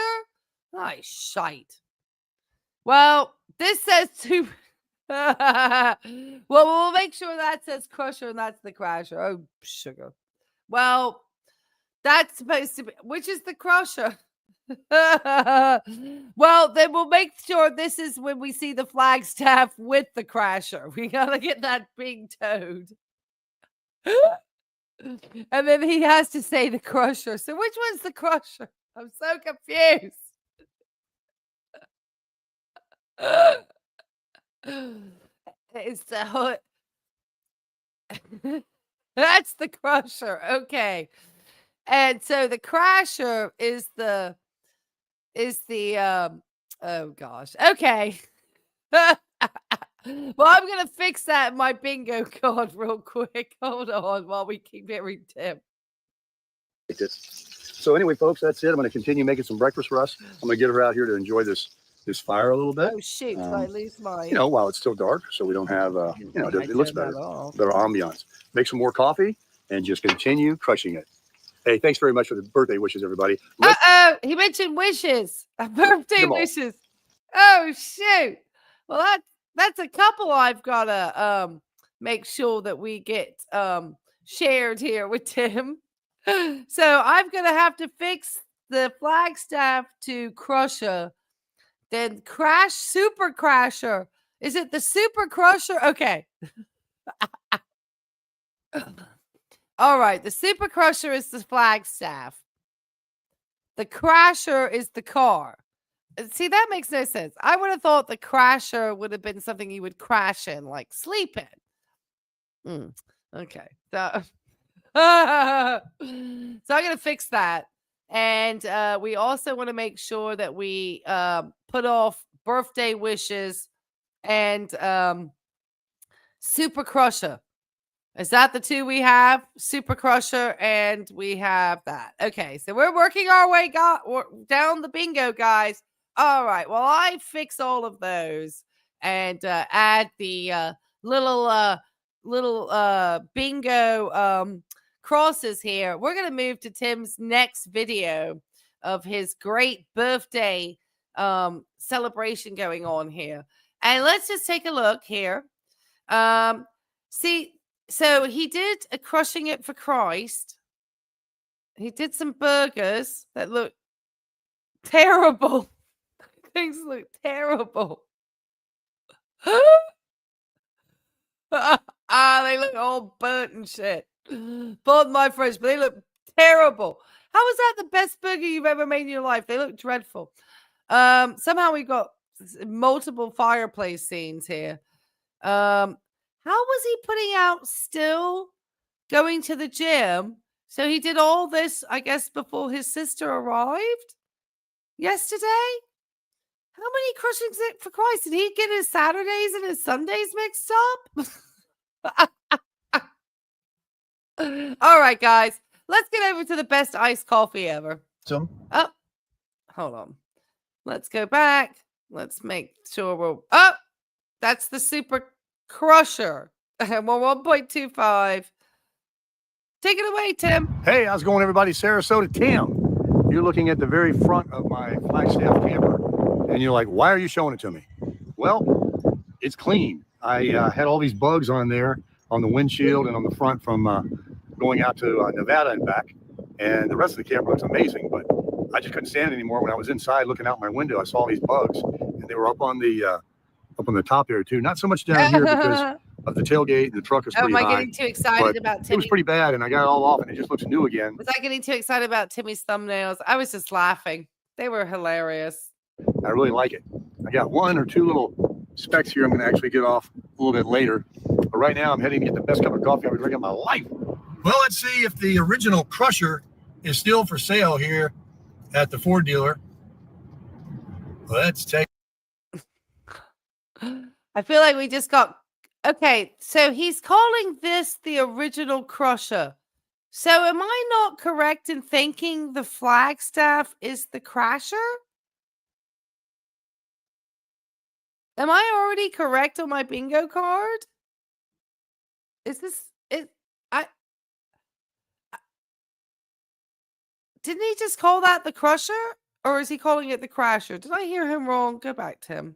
Oh, shite. Well, this says two. Well, we'll make sure that says Crusher and that's the Crasher. Oh, sugar. Well, that's supposed to be, which is the Crusher? Well, then we'll make sure this is when we see the Flagstaff with the Crasher. We gotta get that big toad. And then he has to say the Crusher. So which one's the Crusher? I'm so confused. It's the hood. That's the Crusher. Okay. And so the Crasher is the oh gosh. Okay. Well, I'm gonna fix that in my bingo card real quick. Hold on while we keep hearing Tim. So anyway, folks, that's it. I'm going to continue making some breakfast for us. I'm going to get her out here to enjoy this fire a little bit. Oh shoot! I lose mine. You know, while it's still dark, so we don't have you know, it looks better. Better ambiance. Make some more coffee and just continue crushing it. Hey, thanks very much for the birthday wishes, everybody. He mentioned wishes. Birthday wishes. Oh shoot! Well, that's a couple I've gotta make sure that we get shared here with Tim. So I'm gonna have to fix the Flagstaff to Crusher, then Super Crasher. Is it the Super Crusher? Okay. All right, the Super Crusher is the Flagstaff. The Crasher is the car. See, that makes no sense. I would have thought the Crasher would have been something you would crash in, like sleep in. Okay. So, so I'm going to fix that. And we also want to make sure that we put off birthday wishes and Super Crusher. Is that the 2 we have? Super Crusher, and we have that. Okay, so we're working our way down the bingo, guys. All right, well, I fix all of those and add the little bingo crosses here. We're going to move to Tim's next video of his great birthday celebration going on here. And let's just take a look here. See, so he did a Crushing It for Christ. He did some burgers that look terrible. Things look terrible. They look all burnt and shit. Pardon my French, but they look terrible. How is that the best burger you've ever made in your life? They look dreadful. Somehow we got multiple fireplace scenes here. How was he putting out still going to the gym? So he did all this, I guess, before his sister arrived yesterday? How many Crushings It for Christ? Did he get his Saturdays and his Sundays mixed up? All right, guys. Let's get over to the best iced coffee ever. So, oh, hold on. Let's go back. Let's make sure we're... Oh, that's the Super Crusher. We're 1.25. Take it away, Tim. Hey, how's it going, everybody? Sarasota, Tim. You're looking at the very front of my Flagstaff camper, and you're like, why are you showing it to me? Well, it's clean. I had all these bugs on there on the windshield and on the front from going out to Nevada and back, and the rest of the camper looks amazing, but I just couldn't stand it anymore. When I was inside looking out my window, I saw these bugs, and they were up on the top there too. Not so much down here because of the tailgate. The truck is Oh, pretty am I high. getting too excited about It Timmy? was pretty bad, and I got it all off, and it just looks new again. Was I getting too excited about Timmy's thumbnails? I was just laughing. They were hilarious. I really like it. I got one or two little specks here I'm going to actually get off a little bit later. But right now, I'm heading to get the best cup of coffee I've ever drank in my life. Well, let's see if the original Crusher is still for sale here at the Ford dealer. Let's take. I feel like we just got... Okay, so he's calling this the original Crusher. So am I not correct in thinking the Flagstaff is the Crasher? Am I already correct on my bingo card? Is this it? Didn't he just call that the Crusher? Or is he calling it the Crasher? Did I hear him wrong? Go back to him.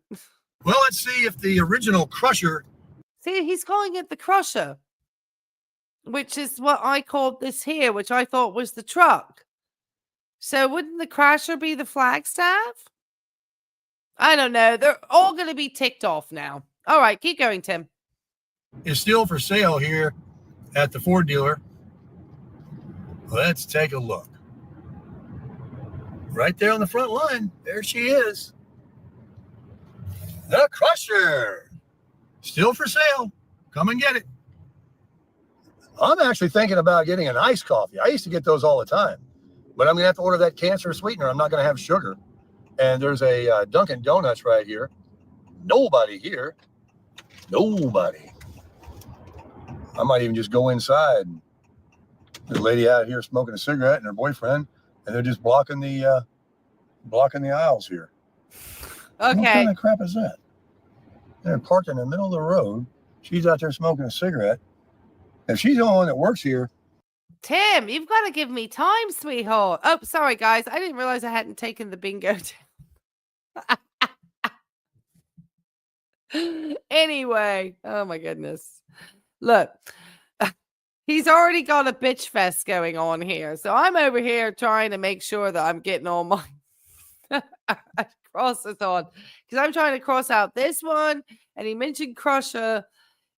Well, let's see if the original Crusher. See, he's calling it the Crusher, which is what I called this here, which I thought was the truck. So wouldn't the Crasher be the Flagstaff? I don't know. They're all going to be ticked off now. All right, keep going, Tim. Is still for sale here at the Ford dealer. Let's take a look. Right there on the front line, there she is. The Crusher. Still for sale. Come and get it. I'm actually thinking about getting an iced coffee. I used to get those all the time. But I'm going to have to order that cancer sweetener. I'm not going to have sugar. And there's a Dunkin' Donuts right here. Nobody here. Nobody. I might even just go inside. There's a lady out here smoking a cigarette and her boyfriend, and they're just blocking the aisles here. Okay. What kind of crap is that? They're parked in the middle of the road. She's out there smoking a cigarette. If she's the only one that works here. Tim, you've got to give me time, sweetheart. Oh, sorry, guys. I didn't realize I hadn't taken the bingo. Anyway, oh my goodness. Look, he's already got a bitch fest going on here. So I'm over here trying to make sure that I'm getting all my crosses on, because I'm trying to cross out this one. And he mentioned Crusher,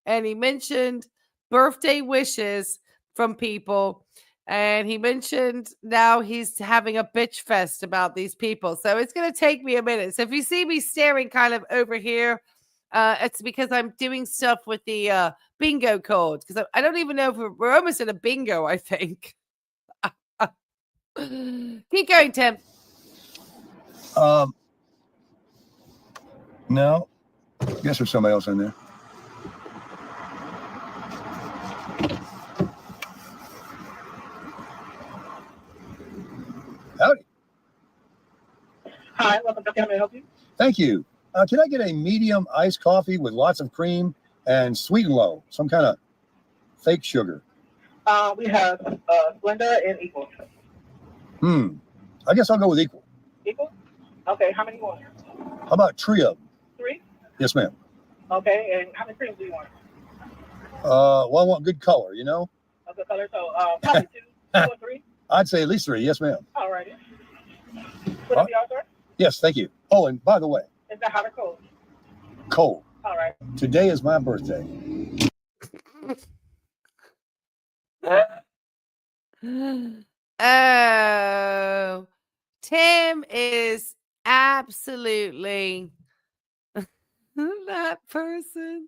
and he mentioned birthday wishes from people. And he mentioned now he's having a bitch fest about these people. So it's going to take me a minute. So if you see me staring kind of over here, it's because I'm doing stuff with the bingo code. Because I don't even know if we're almost in a bingo, I think. Keep going, Tim. No. I guess there's somebody else in there. Howdy. Hi, welcome to. Can I help you? Thank you. Can I get a medium iced coffee with lots of cream and sweet and low? Some kind of fake sugar. We have Splenda and Equal. I guess I'll go with equal. Equal? Okay, how many you want? How about trio? 3? Yes, ma'am. Okay, and how many creams do you want? Well, I want good color, you know? Okay, color, so probably 2 or 3? I'd say at least 3. Yes, ma'am. All righty. Would it be all right? Yes, thank you. Oh, and by the way, Is that hot or cold? cold. All right. Today is my birthday. Oh, Tim is absolutely that person.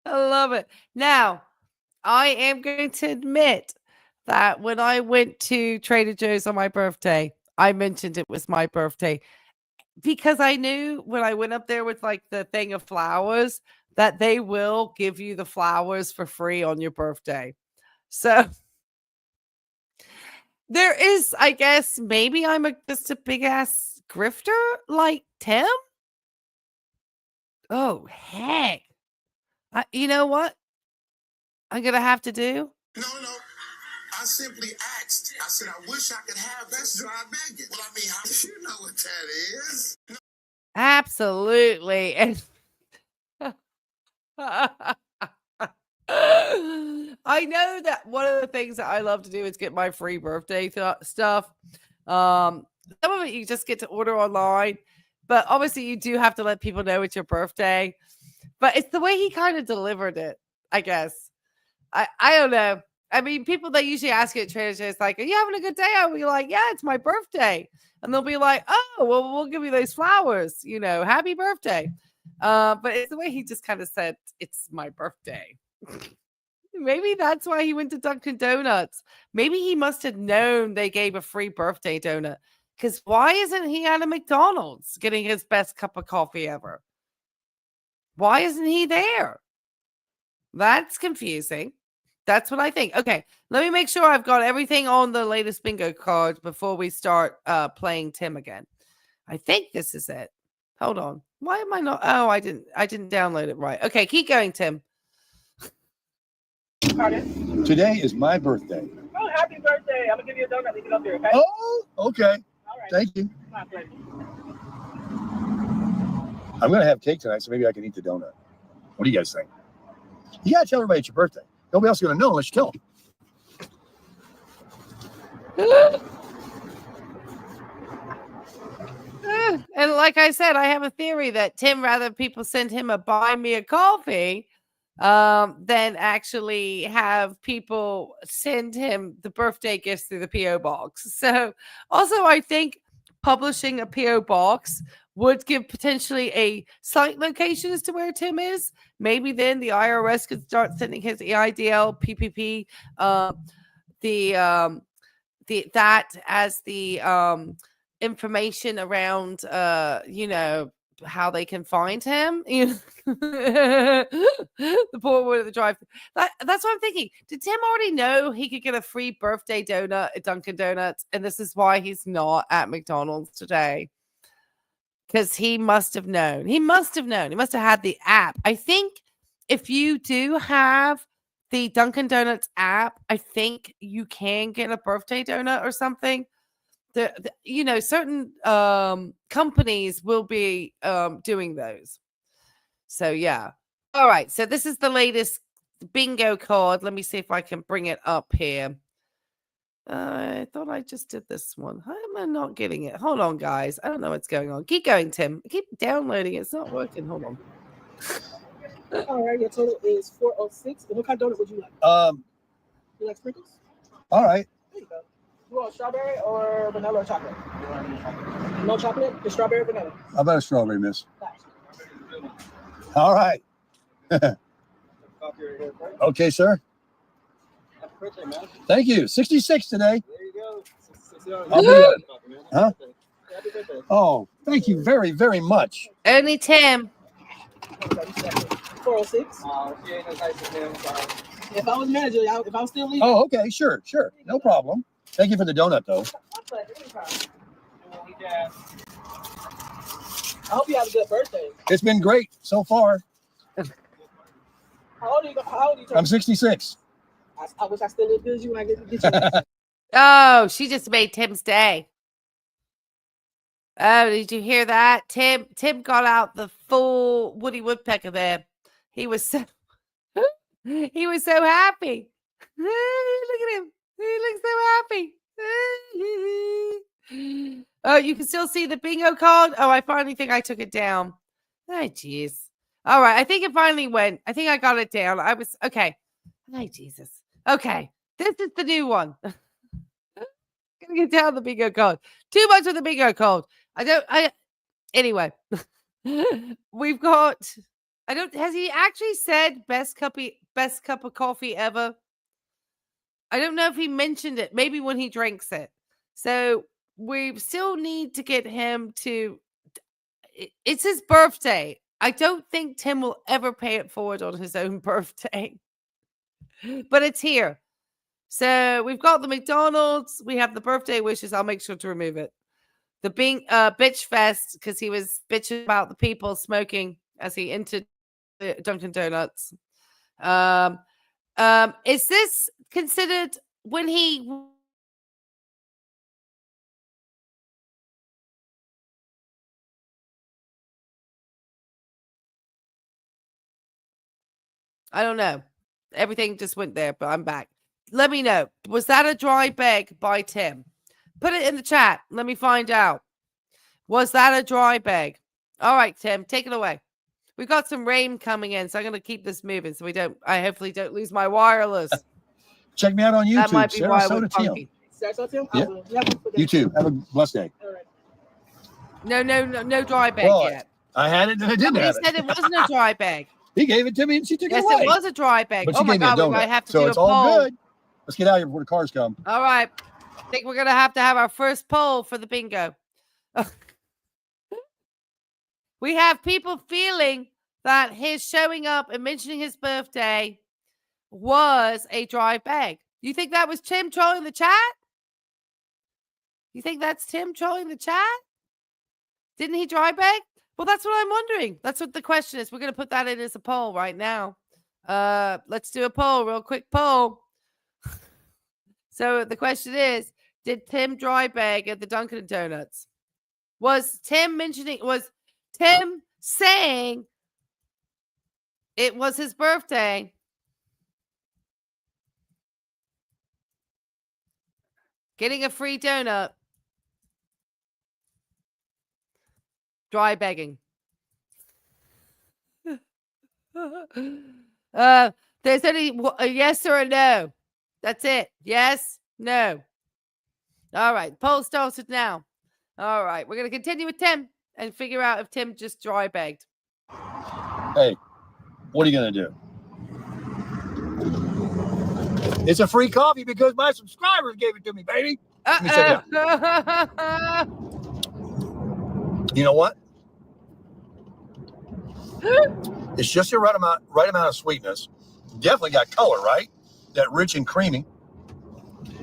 I love it. Now, I am going to admit that when I went to Trader Joe's on my birthday, I mentioned it was my birthday because I knew when I went up there with like the thing of flowers that they will give you the flowers for free on your birthday. So there is, I guess, maybe I'm just a big ass grifter like Tim. Oh, heck. You know what I'm going to have to do? No. I simply asked. I said, I wish I could have best dry bacon. Well, I mean, you know what that is. Absolutely. And I know that one of the things that I love to do is get my free birthday stuff. Some of it you just get to order online, but obviously you do have to let people know it's your birthday. But it's the way he kind of delivered it, I guess. I don't know. I mean, people that usually ask you at Trader Joe's, like, are you having a good day? I'll be like, yeah, it's my birthday. And they'll be like, oh, well, we'll give you those flowers, happy birthday. But it's the way he just kind of said, it's my birthday. Maybe that's why he went to Dunkin' Donuts. Maybe he must have known they gave a free birthday donut. Because why isn't he at a McDonald's getting his best cup of coffee ever? Why isn't he there? That's confusing. That's what I think. Okay, let me make sure I've got everything on the latest bingo card before we start playing Tim again. I think this is it. Hold on. Why am I not? Oh, I didn't download it right. Okay, keep going, Tim. Pardon? Today is my birthday. Oh, happy birthday. I'm going to give you a donut. Leave it up there, okay? Oh, okay. All right. Thank you. My pleasure. I'm going to have cake tonight, so maybe I can eat the donut. What do you guys think? You got to tell everybody it's your birthday. Nobody else is going to know unless you tell them. And like I said, I have a theory that Tim rather people send him a buy me a coffee than actually have people send him the birthday gifts through the P.O. box. So also I think publishing a P.O. box would give potentially a site location as to where Tim is. Maybe then the IRS could start sending his EIDL, PPP, that as the information around how they can find him. The poor one at the drive. That's what I'm thinking. Did Tim already know he could get a free birthday donut at Dunkin' Donuts, and this is why he's not at McDonald's today? Because he must have known. He must have known. He must have had the app. I think if you do have the Dunkin' Donuts app, I think you can get a birthday donut or something. Certain companies will be doing those. So yeah. All right. So this is the latest bingo card. Let me see if I can bring it up here. I thought I just did this one. How am I not getting it? Hold on, guys. I don't know what's going on. Keep going, Tim. I keep downloading it. It's not working. Hold on. All right. Your total is 406. And what kind of donut would you like? You like sprinkles? All right. There you go. You want strawberry or vanilla or chocolate? No chocolate? Just strawberry or vanilla? How about a strawberry, miss? Gotcha. All right. Okay, sir. Happy birthday, man. Thank you. 66 today. There you go. I'll be huh? Happy birthday. Oh, thank you very, very much. Only Tim. 406. She ain't as nice as him. Sorry. If I was manager, if I was still leaving. Oh, okay. Sure. No problem. Thank you for the donut, though. I hope you have a good birthday. It's been great so far. How old are you? I'm 66. I wish I still lived good as you when I get you. Oh, she just made Tim's day. Oh, did you hear that? Tim got out the full Woody Woodpecker there. He was so happy. Look at him. He looks so happy. Oh, you can still see the bingo card? Oh, I finally think I took it down. Oh, jeez. All right. I think it finally went. I think I got it down. I was okay. Oh, Jesus. Okay. This is the new one. Gonna get down the bingo card. Too much of the bingo card. Anyway. We've got has he actually said best cup of coffee ever? I don't know if he mentioned it. Maybe when he drinks it. So we still need to get him to. It's his birthday. I don't think Tim will ever pay it forward on his own birthday. But it's here. So we've got the McDonald's. We have the birthday wishes. I'll make sure to remove it. The bitch fest, because he was bitching about the people smoking as he entered the Dunkin' Donuts. Is this considered when he I don't know. Everything just went there, but I'm back. Let me know. Was that a dry bag by Tim? Put it in the chat. Let me find out. Was that a dry bag? All right, Tim, take it away. We've got some rain coming in, so I'm going to keep this moving so I hopefully don't lose my wireless. Check me out on YouTube. That might be why Sarasota Tim. Sarasota Tim? Yeah. You too. Have a blessed day. All right. No dry bag yet. I had it and I didn't have it. He said it wasn't a dry bag. He gave it to me and she took it away. Yes, it was a dry bag. But oh my God, we might have to do a poll. So it's all good. Let's get out of here before the cars come. All right. I think we're going to have our first poll for the bingo. We have people feeling that his showing up and mentioning his birthday was a dry bag. You think that was Tim trolling the chat? You think that's Tim trolling the chat? Didn't he dry bag? Well, that's what I'm wondering. That's what the question is. We're going to put that in as a poll right now. Let's do a poll, real quick poll. So the question is, did Tim dry bag at the Dunkin' Donuts? Was Tim saying it was his birthday? Getting a free donut. Dry begging. There's only a yes or a no. That's it. Yes, no. All right. Poll started now. All right. We're going to continue with Tim and figure out if Tim just dry begged. Hey, what are you going to do? It's a free coffee because my subscribers gave it to me, baby. Let me check it out. You know what? It's just the right amount of sweetness. Definitely got color, right? That rich and creamy.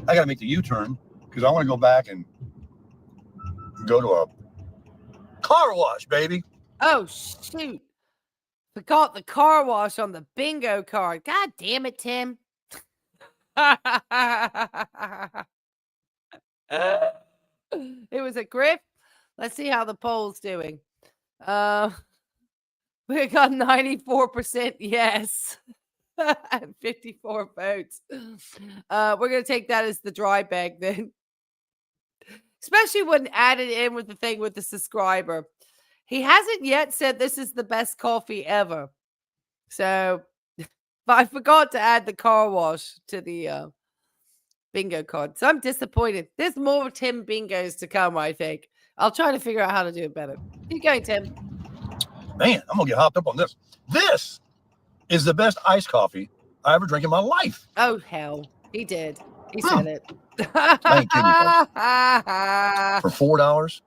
I got to make the U-turn because I want to go back and go to a car wash, baby. Oh, shoot. Forgot the car wash on the bingo card. God damn it, Tim. It was a grip. Let's see how the poll's doing. We got 94% yes and 54 votes. We're going to take that as the dry bag then. Especially when added in with the thing with the subscriber. He hasn't yet said this is the best coffee ever. So, but I forgot to add the car wash to the bingo card. So I'm disappointed. There's more Tim bingos to come, I think. I'll try to figure out how to do it better. Keep going, Tim. Man, I'm going to get hopped up on this. This is the best iced coffee I ever drank in my life. Oh, hell. He did. He said it. I ain't kidding you, folks. For $4?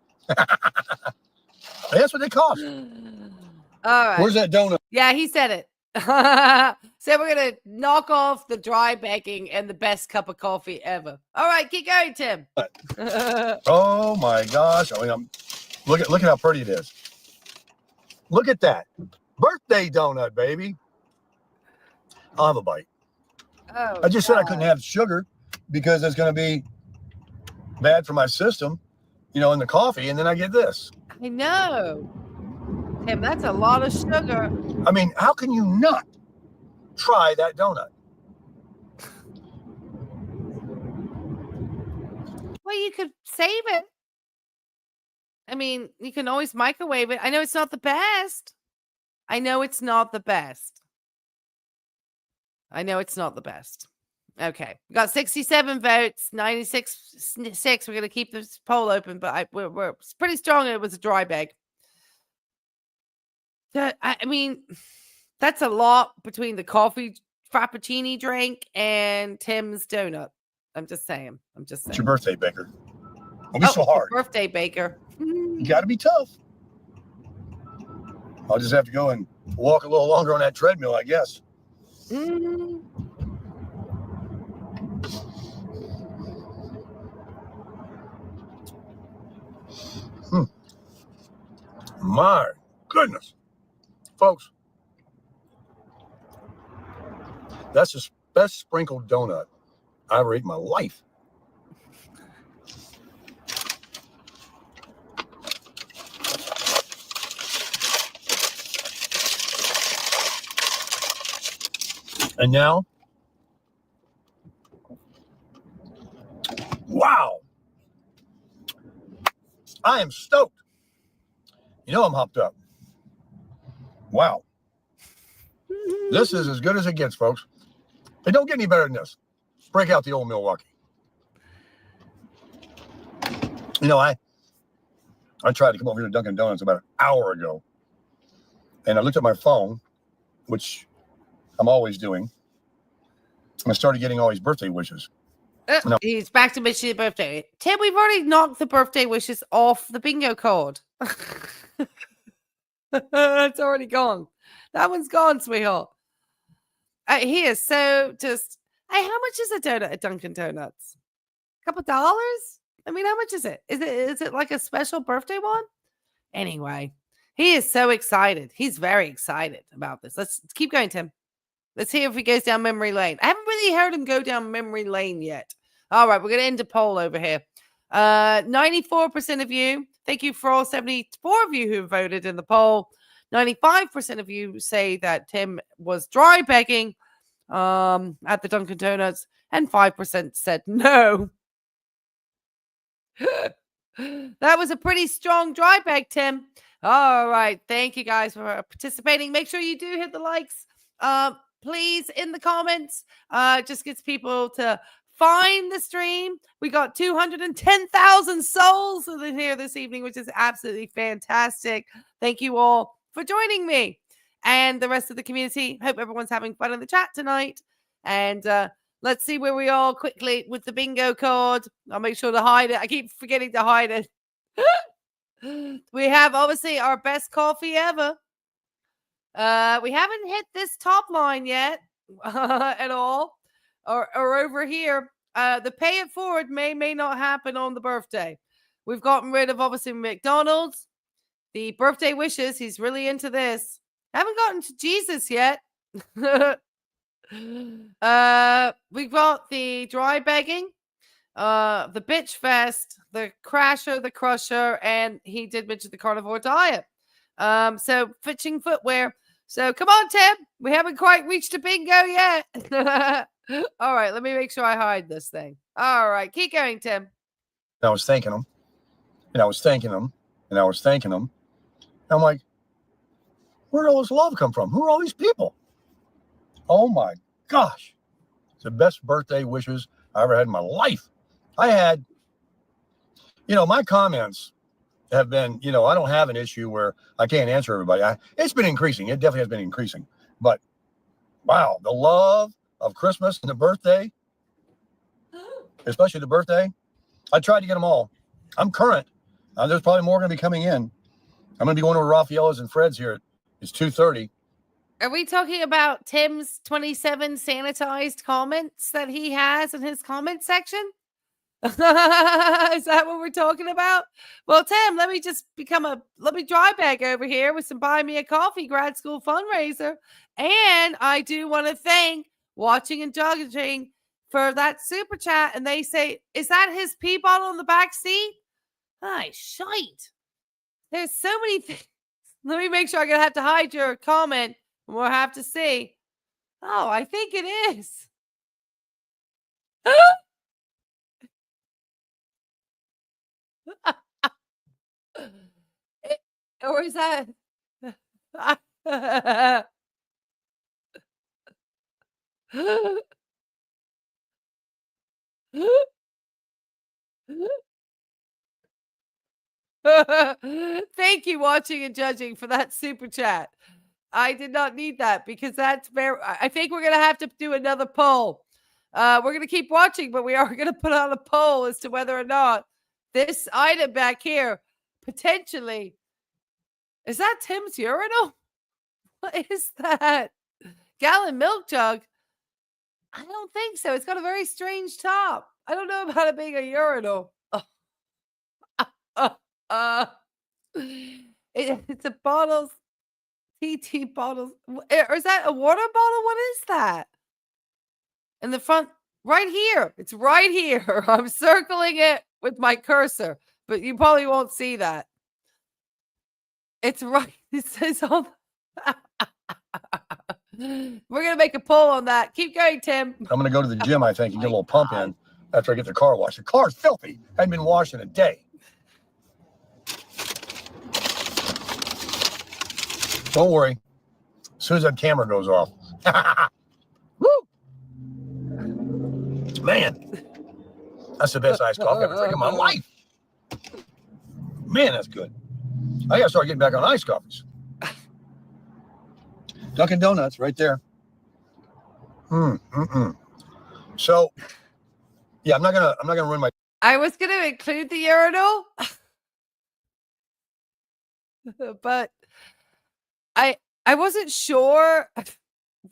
That's what they cost. All right. Where's that donut? Yeah, he said it. So we're going to knock off the dry baking and the best cup of coffee ever. All right, keep going, Tim. Oh, my gosh. I mean, look at how pretty it is. Look at that. Birthday donut, baby. I'll have a bite. Oh, I just said I couldn't have sugar because it's going to be bad for my system, in the coffee. And then I get this. I know. Tim, that's a lot of sugar. I mean, how can you not try that donut? Well, you could save it. I mean, you can always microwave it. I know it's not the best. Okay. We got 67 votes, 96. We're going to keep this poll open, but we're pretty strong. It was a dry bag. I mean, that's a lot between the coffee frappuccino drink and Tim's donut. I'm just saying. It's your birthday, Baker. Don't be so hard. Birthday, Baker. You got to be tough. I'll just have to go and walk a little longer on that treadmill, I guess. My goodness. Folks, that's the best sprinkled donut I ever ate in my life. And now, wow, I am stoked. I'm hopped up. Wow. This is as good as it gets, folks. It don't get any better than this. Break out the old Milwaukee. You know, I tried to come over here to Dunkin' Donuts about an hour ago. And I looked at my phone, which I'm always doing. And I started getting all these birthday wishes. No. He's back to wishing your birthday. Tim, we've already knocked the birthday wishes off the bingo card. It's already gone. That one's gone, sweetheart. He is so just... Hey, how much is a donut at Dunkin' Donuts? A couple dollars? I mean, how much is it? Is it like a special birthday one? Anyway, he is so excited. He's very excited about this. Let's keep going, Tim. Let's see if he goes down memory lane. I haven't really heard him go down memory lane yet. All right, we're going to end a poll over here. 94% of you. Thank you for all 74 of you who voted in the poll. 95% of you say that Tim was dry begging at the Dunkin' Donuts, and 5% said no. That was a pretty strong dry beg, Tim. All right. Thank you guys for participating. Make sure you do hit the likes. Please, in the comments. Just gets people to find the stream. We got 210,000 souls in here this evening, which is absolutely fantastic. Thank you all for joining me and the rest of the community. Hope everyone's having fun in the chat tonight. And let's see where we are quickly with the bingo card. I'll make sure to hide it. I keep forgetting to hide it. We have, obviously, our best coffee ever. We haven't hit this top line yet at all. Or over here. The pay it forward may not happen on the birthday. We've gotten rid of, obviously, McDonald's. The birthday wishes. He's really into this. Haven't gotten to Jesus yet. We've got the dry begging, the bitch fest, the crasher, the crusher, and he did mention the carnivore diet. So fitching footwear. So come on, Tim. We haven't quite reached a bingo yet. All right, let me make sure I hide this thing. All right, keep going, Tim. I was thanking him, and I was thanking him, and I was thanking him. I'm like, where did all this love come from? Who are all these people? Oh my gosh. It's the best birthday wishes I ever had in my life. I had, my comments have been, I don't have an issue where I can't answer everybody. It's been increasing. It definitely has been increasing. But wow, the love of Christmas and the birthday, especially the birthday, I tried to get them all. I'm current. There's probably more going to be coming in. I'm going to be going to Raffaella's and Fred's here. It's 2:30. Are we talking about Tim's 27 sanitized comments that he has in his comment section? Is that what we're talking about? Well, Tim, let me dry bag over here with some Buy Me a Coffee grad school fundraiser. And I do want to thank Watching and Judging for that super chat. And they say, is that his pee bottle in the back seat? Hi, shite. There's so many things. Let me make sure I'm going to have to hide your comment. We'll have to see. Oh, I think it is. Or is that? Thank you, Watching and Judging, for that super chat. I did not need that because that's very. I think we're gonna have to do another poll. We're gonna keep watching, but we are gonna put on a poll as to whether or not this item back here potentially is that Tim's urinal. What is that? Gallon milk jug? I don't think so. It's got a very strange top. I don't know about it being a urinal. It's a bottle. TT bottles. Or is that a water bottle? What is that? In the front, right here. It's right here. I'm circling it with my cursor, but you probably won't see that. It's right. It says on. We're going to make a poll on that. Keep going, Tim. I'm going to go to the gym, I think, and get a little pump in after I get the car washed. The car's filthy. I hadn't been washed in a day. Don't worry. As soon as that camera goes off. Woo! Man, that's the best iced coffee I've ever drank in my life. Man, that's good. I gotta start getting back on iced coffees. Dunkin' Donuts right there. So, yeah, I'm not gonna ruin my. I was gonna include the urinal, but I wasn't sure.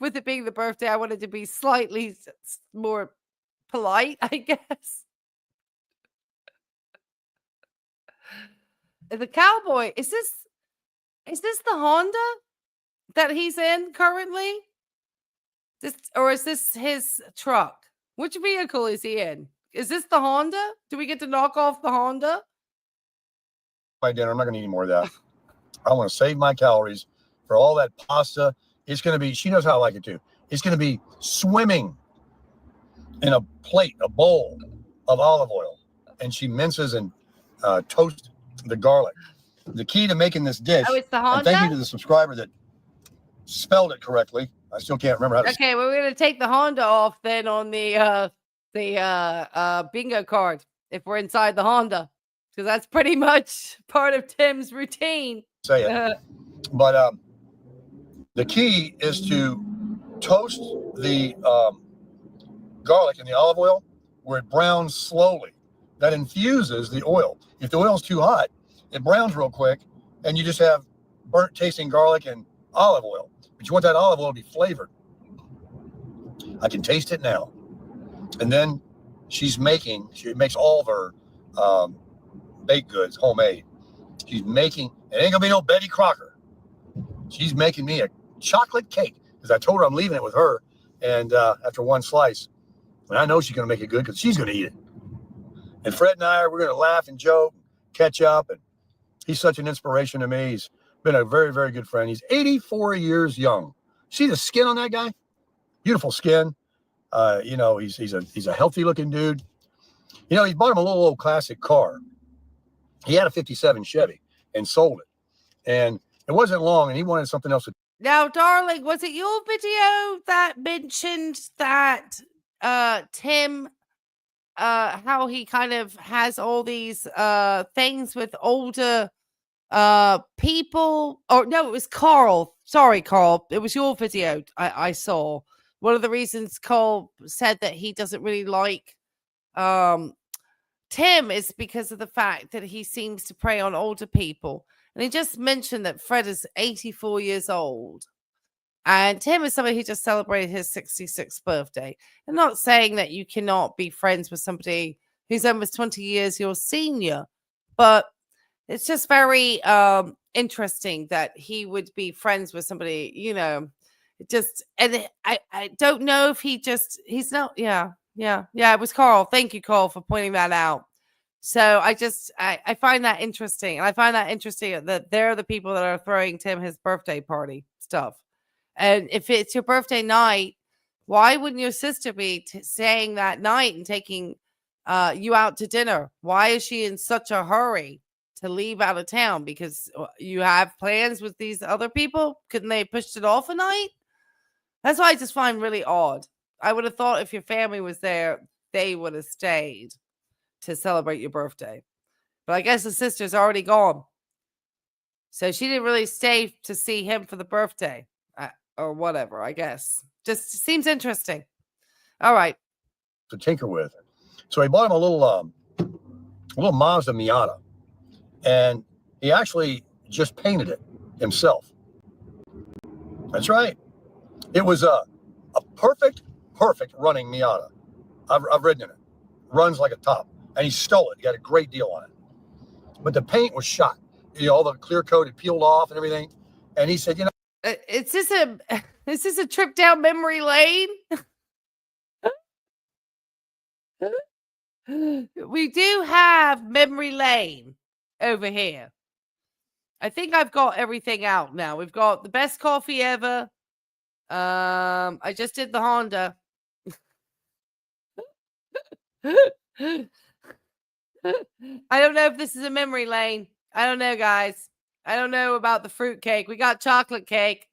With it being the birthday, I wanted to be slightly more polite, I guess. The cowboy, is this the Honda that he's in currently? Or is this his truck? Which vehicle is he in? Is this the Honda? Do we get to knock off the Honda? My dinner. I'm not gonna eat any more of that. I want to save my calories for all that pasta. It's gonna be. She knows how I like it too. It's gonna be swimming in a plate, a bowl of olive oil, and she minces and toasts the garlic. The key to making this dish. Oh, it's the Honda. And thank you to the subscriber that spelled it correctly. I still can't remember how to. Okay, well, we're gonna take the Honda off then on the bingo card if we're inside the Honda, because that's pretty much part of Tim's routine. Say it. But the key is to toast the garlic in the olive oil where it browns slowly. That infuses the oil. If the oil's too hot, it browns real quick, and you just have burnt tasting garlic and olive oil. But you want that olive oil to be flavored. I can taste it now. And then she makes all of her baked goods homemade. She's making, it ain't gonna be no Betty Crocker. She's making me a chocolate cake because I told her I'm leaving it with her. And after one slice, and I know she's gonna make it good because she's gonna eat it. And Fred and we're gonna laugh and joke, catch up, and he's such an inspiration to me. He's been a very, very good friend. He's 84 years young. See the skin on that guy? Beautiful skin. He's a healthy looking dude. He bought him a little old classic car. He had a 57 Chevy and sold it. And it wasn't long, and he wanted something else. Now, darling, was it your video that mentioned that Tim, how he kind of has all these things with older people? Or no, it was Carl. Sorry, Carl. It was your video I saw. One of the reasons Carl said that he doesn't really like Tim is because of the fact that he seems to prey on older people. And he just mentioned that Fred is 84 years old. And Tim is somebody who just celebrated his 66th birthday. I'm not saying that you cannot be friends with somebody who's almost 20 years your senior, but it's just very interesting that he would be friends with somebody, I don't know if he's not, it was Carl. Thank you, Carl, for pointing that out. So I find that interesting. And I find that interesting that they're the people that are throwing Tim his birthday party stuff. And if it's your birthday night, why wouldn't your sister be staying that night and taking you out to dinner? Why is she in such a hurry to leave out of town? Because you have plans with these other people? Couldn't they push it off a night? That's why I just find really odd. I would have thought if your family was there, they would have stayed to celebrate your birthday. But I guess the sister's already gone. So she didn't really stay to see him for the birthday. Or whatever, I guess. Just seems interesting. All right. To tinker with. So he bought him a little Mazda Miata. And he actually just painted it himself. That's right. It was a perfect running Miata. I've ridden in it. Runs like a top. And he stole it. He got a great deal on it. But the paint was shot. All the clear coat had peeled off and everything. And he said, is this a trip down memory lane? We do have memory lane over here. I think I've got everything out now. We've got the best coffee ever. I just did the Honda. I don't know if this is a memory lane. I don't know, guys. I don't know about the fruit cake. We got chocolate cake.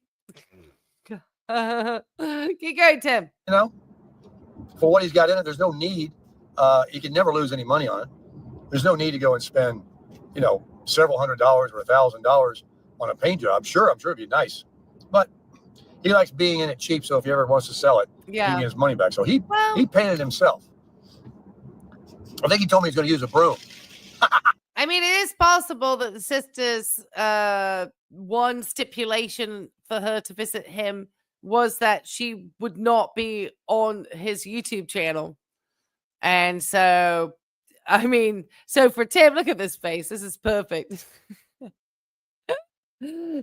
Keep going, Tim. You know, for what he's got in it, there's no need. He can never lose any money on it. There's no need to go and spend, you know, several $100 or $1,000 on a paint job. Sure, I'm sure it'd be nice, but he likes being in it cheap. So if he ever wants to sell it, he can get his money back. So he painted himself. I think he told me he's going to use a broom. I mean, it is possible that the sisters, one stipulation for her to visit him was that she would not be on his YouTube channel. And so, I mean, so for Tim, look at this face. This is perfect.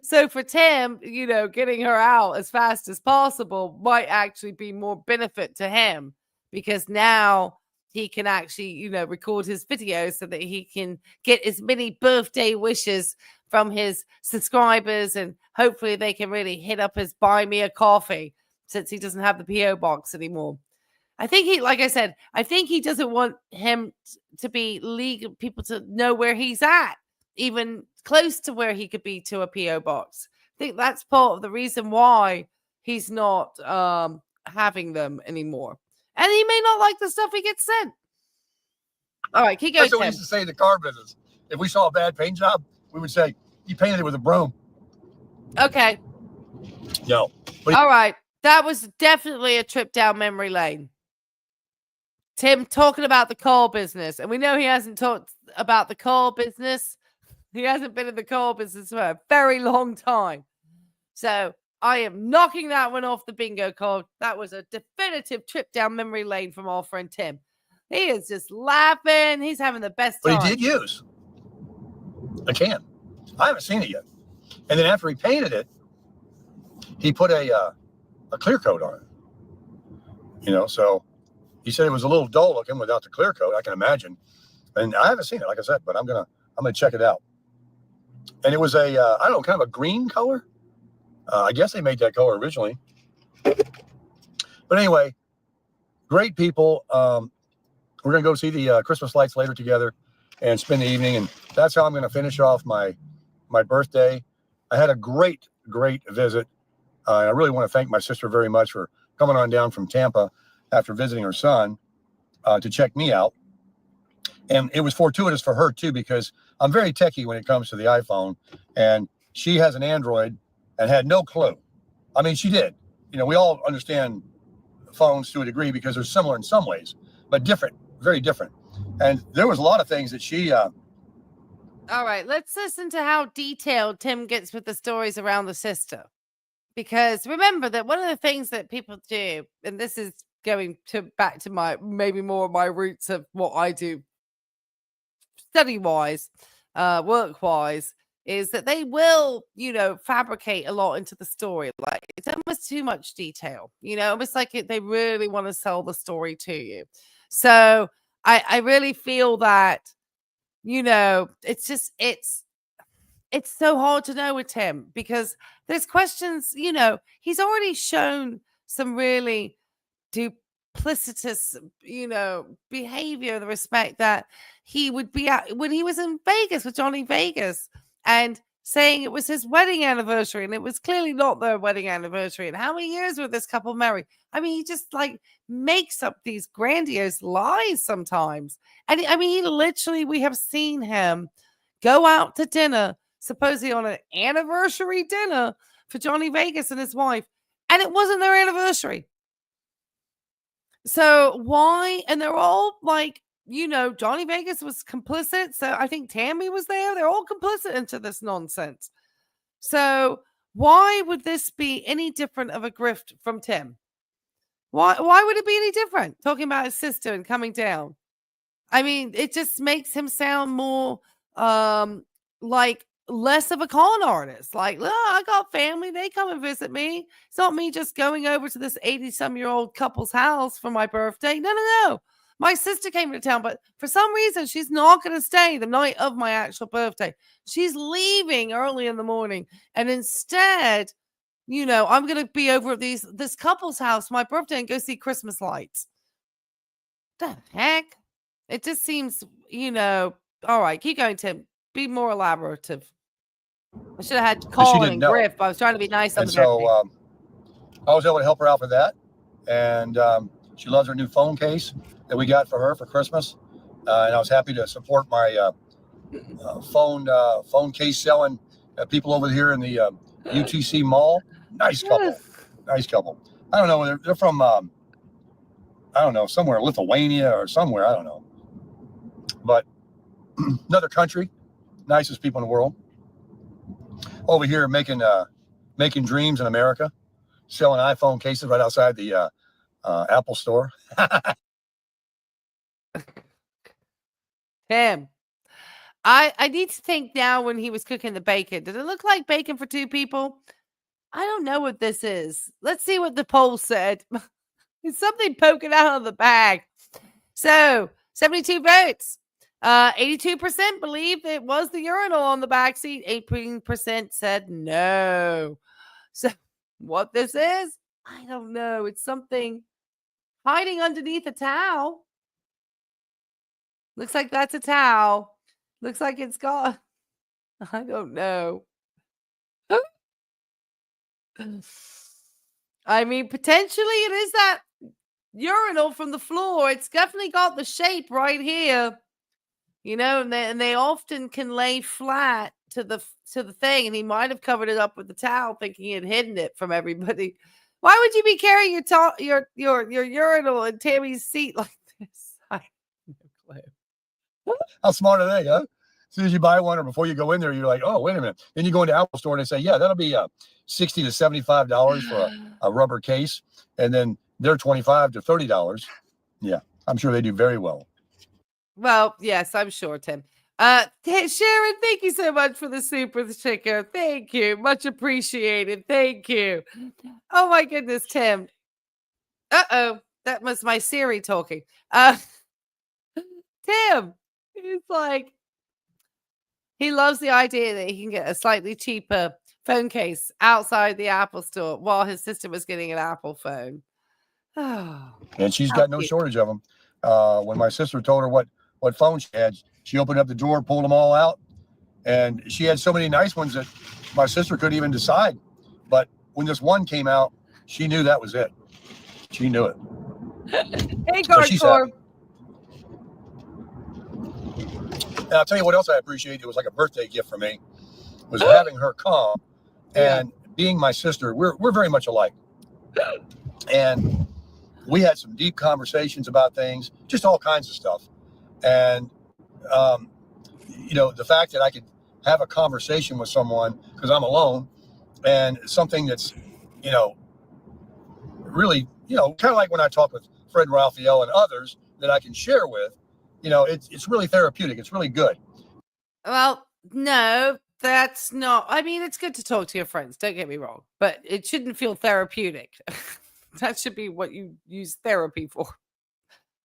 So for Tim, you know, getting her out as fast as possible might actually be more benefit to him, because now he can actually, you know, record his videos so that he can get as many birthday wishes from his subscribers, and hopefully they can really hit up his buy me a coffee, since he doesn't have the PO box anymore. I think he, like I said, I think he doesn't want him to be legal, people to know where he's at, even close to where he could be to a PO box. I think that's part of the reason why he's not having them anymore. And he may not like the stuff he gets sent. All right, keep going. That's what we used to say in the car business. If we saw a bad paint job, we would say, he painted it with a broom. Okay. No. All right. That was definitely a trip down memory lane. Tim talking about the coal business. And we know he hasn't talked about the coal business. He hasn't been in the coal business for a very long time. So I am knocking that one off the bingo card. That was a definitive trip down memory lane from our friend Tim. He is just laughing. He's having the best time. But he did use a can. I haven't seen it yet. And then after he painted it, he put a clear coat on it. You know, so he said it was a little dull looking without the clear coat, I can imagine. And I haven't seen it, like I said, but I'm gonna check it out. And it was a I don't know, kind of a green color. I guess they made that color originally. But anyway, great people. We're going to go see the Christmas lights later together and spend the evening. And that's how I'm going to finish off my birthday. I had a great visit. I really want to thank my sister very much for coming on down from Tampa after visiting her son to check me out. And it was fortuitous for her, too, because I'm very techie when it comes to the iPhone. And she has an Android and had no clue. I mean, she did. You know, we all understand phones to a degree because they're similar in some ways, but different, very different. And there was a lot of things that she... All right, let's listen to how detailed Tim gets with the stories around the sister. Because remember that one of the things that people do, and this is going back to my, maybe more of my roots of what I do study-wise, work-wise, is that they will, you know, fabricate a lot into the story. Like, it's almost too much detail, you know, almost like they really want to sell the story to you. So I really feel that, you know, it's just, it's so hard to know with Tim, because there's questions, you know, he's already shown some really duplicitous, you know, behavior in the respect that he would be at when he was in Vegas with Johnny Vegas and saying it was his wedding anniversary, and it was clearly not their wedding anniversary. And how many years were this couple married? I mean, he just like makes up these grandiose lies sometimes. And I mean, he literally, we have seen him go out to dinner, supposedly on an anniversary dinner for Johnny Vegas and his wife, and it wasn't their anniversary. So why? And they're all like, you know, Johnny Vegas was complicit. So I think Tammy was there. They're all complicit into this nonsense. So why would this be any different of a grift from Tim? Why would it be any different? Talking about his sister and coming down. I mean, it just makes him sound more like less of a con artist. Like, oh, I got family. They come and visit me. It's not me just going over to this 80-some-year-old couple's house for my birthday. No. My sister came to town, but for some reason, she's not going to stay the night of my actual birthday. She's leaving early in the morning. And instead, you know, I'm going to be over at this couple's house for my birthday and go see Christmas lights. The heck? It just seems, you know, all right, keep going, Tim. Be more elaborative. I should have had Colin and Griff, but I was trying to be nice on the birthday. I was able to help her out with that. And she loves her new phone case that we got for her for Christmas. And I was happy to support my phone case selling people over here in the UTC mall. Nice couple. Nice couple. I don't know. They're from, I don't know, somewhere, Lithuania or somewhere. I don't know. But another country, nicest people in the world. Over here making dreams in America, selling iPhone cases right outside the Apple store. Tim, I need to think now when he was cooking the bacon. Did it look like bacon for two people? I don't know what this is. Let's see what the poll said. It's something poking out of the bag. So 72 votes. 82% believe it was the urinal on the back seat. 18% said no. So what this is, I don't know. It's something hiding underneath a towel. Looks like that's a towel. Looks like it's got, I don't know. I mean, potentially it is that urinal from the floor. It's definitely got the shape right here. You know, and they often can lay flat to the thing, and he might have covered it up with the towel, thinking he had hidden it from everybody. Why would you be carrying your urinal in Tammy's seat like this? I have no clue. How smart are they, huh? As soon as you buy one or before you go in there, you're like, oh, wait a minute. Then you go into Apple Store and they say, yeah, that'll be $60 to $75 for a rubber case. And then they're $25 to $30. Yeah, I'm sure they do very well. Well, yes, I'm sure, Tim. Sharon, thank you so much for the super sticker. Thank you. Much appreciated. Thank you. Oh my goodness, Tim. Uh-oh. That was my Siri talking. Tim, it's like he loves the idea that he can get a slightly cheaper phone case outside the Apple store while his sister was getting an Apple phone. Oh, and she's got no shortage of them. When my sister told her what phone she had, she opened up the drawer, pulled them all out, and she had so many nice ones that my sister couldn't even decide. But when this one came out, she knew that was it. She knew it. Hey, Gardcore. And I'll tell you what else I appreciate. It was like a birthday gift for me. Was having her come and being my sister. We're very much alike. And we had some deep conversations about things, just all kinds of stuff. And, you know, the fact that I could have a conversation with someone because I'm alone and something that's, you know, really, you know, kind of like when I talk with Fred and Raphael and others that I can share with, you know, it's really therapeutic. It's really good. Well, no, that's not. I mean, it's good to talk to your friends. Don't get me wrong, but it shouldn't feel therapeutic. That should be what you use therapy for,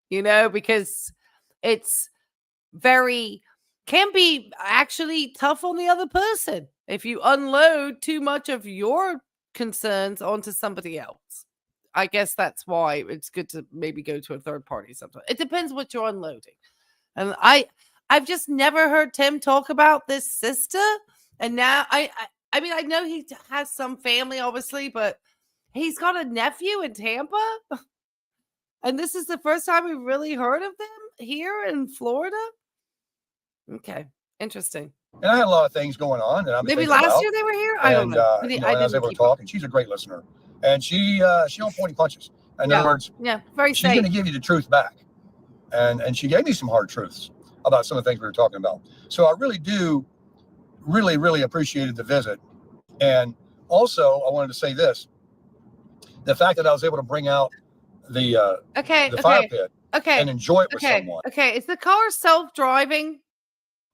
you know, because it's can be actually tough on the other person if you unload too much of your concerns onto somebody else. I guess that's why it's good to maybe go to a third party sometimes. It depends what you're unloading. And I've just never heard Tim talk about this sister. And now I mean, I know he has some family, obviously, but he's got a nephew in Tampa. And this is the first time we really heard of them here in Florida. Okay, interesting. And I had a lot of things going on that I'm maybe last year they were here. I don't know. You know, I was able to talk, and she's a great listener. And she don't point punches. In other words, very she's going to give you the truth back. And she gave me some hard truths about some of the things we were talking about. So I really do, really appreciated the visit. And also, I wanted to say this: the fact that I was able to bring out the fire pit and enjoy it with someone. Okay, is the car self-driving?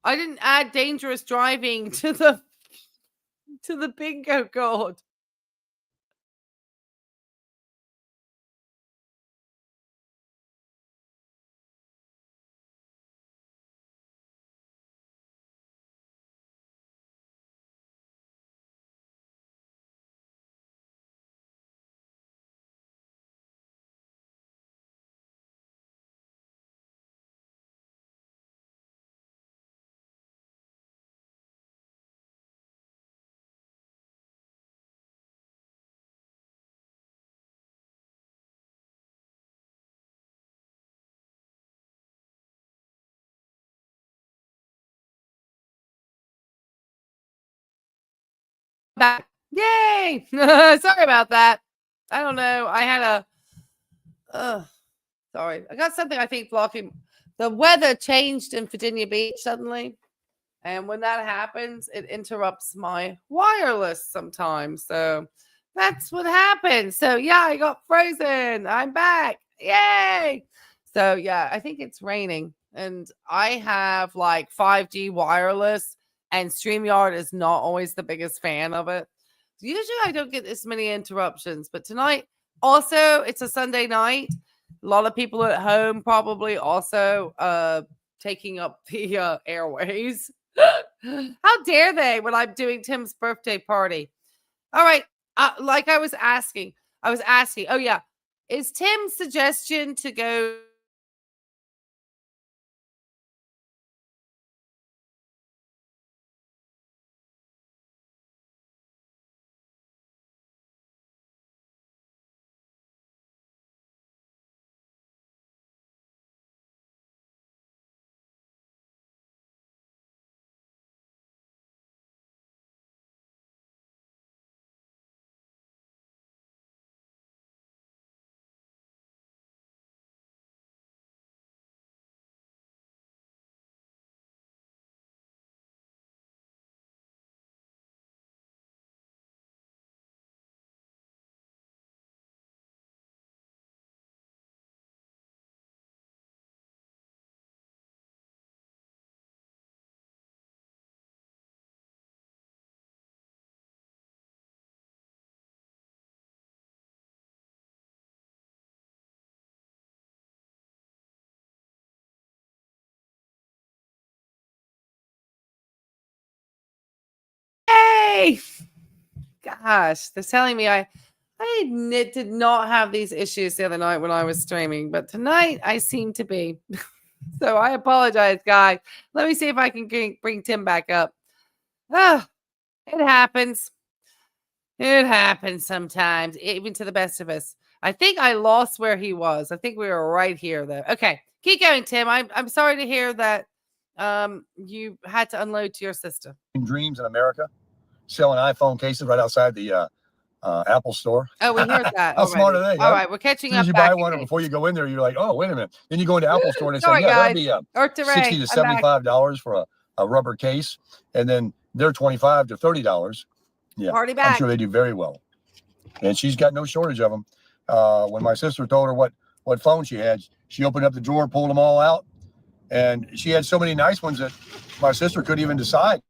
I didn't add dangerous driving to the bingo card. back. Yay! Sorry about that. I don't know. I had a sorry. I got something I think blocking. The weather changed in Virginia Beach suddenly. And when that happens, it interrupts my wireless sometimes. So that's what happens. So yeah, I got frozen. I'm back. Yay. So yeah, I think it's raining. And I have like 5G wireless, and StreamYard is not always the biggest fan of it. Usually I don't get this many interruptions, but tonight also it's a Sunday night. A lot of people at home probably also taking up the airways. How dare they when I'm doing Tim's birthday party? All right. Like I was asking, oh yeah, is Tim's suggestion to go Hey, gosh, they're telling me I did not have these issues the other night when I was streaming, but tonight I seem to be. So I apologize, guys. Let me see if I can bring Tim back up. Ah, it happens. It happens sometimes, even to the best of us. I think I lost where he was. I think we were right here, though. Okay, keep going, Tim. I'm sorry to hear that you had to unload to your sister. Dreams in America, selling iPhone cases right outside the Apple store. Oh, we heard that. How smart are they? All right, we're catching up. As soon as you buy one, or before you go in there, you're like, oh, wait a minute. Then you go into Apple store and they Sorry, say, yeah, guys. that'll be $60 to $75 for a rubber case, and then they're $25 to $30. Yeah, Party back. I'm sure they do very well. And she's got no shortage of them. When my sister told her what phone she had, she opened up the drawer, pulled them all out, and she had so many nice ones that my sister couldn't even decide.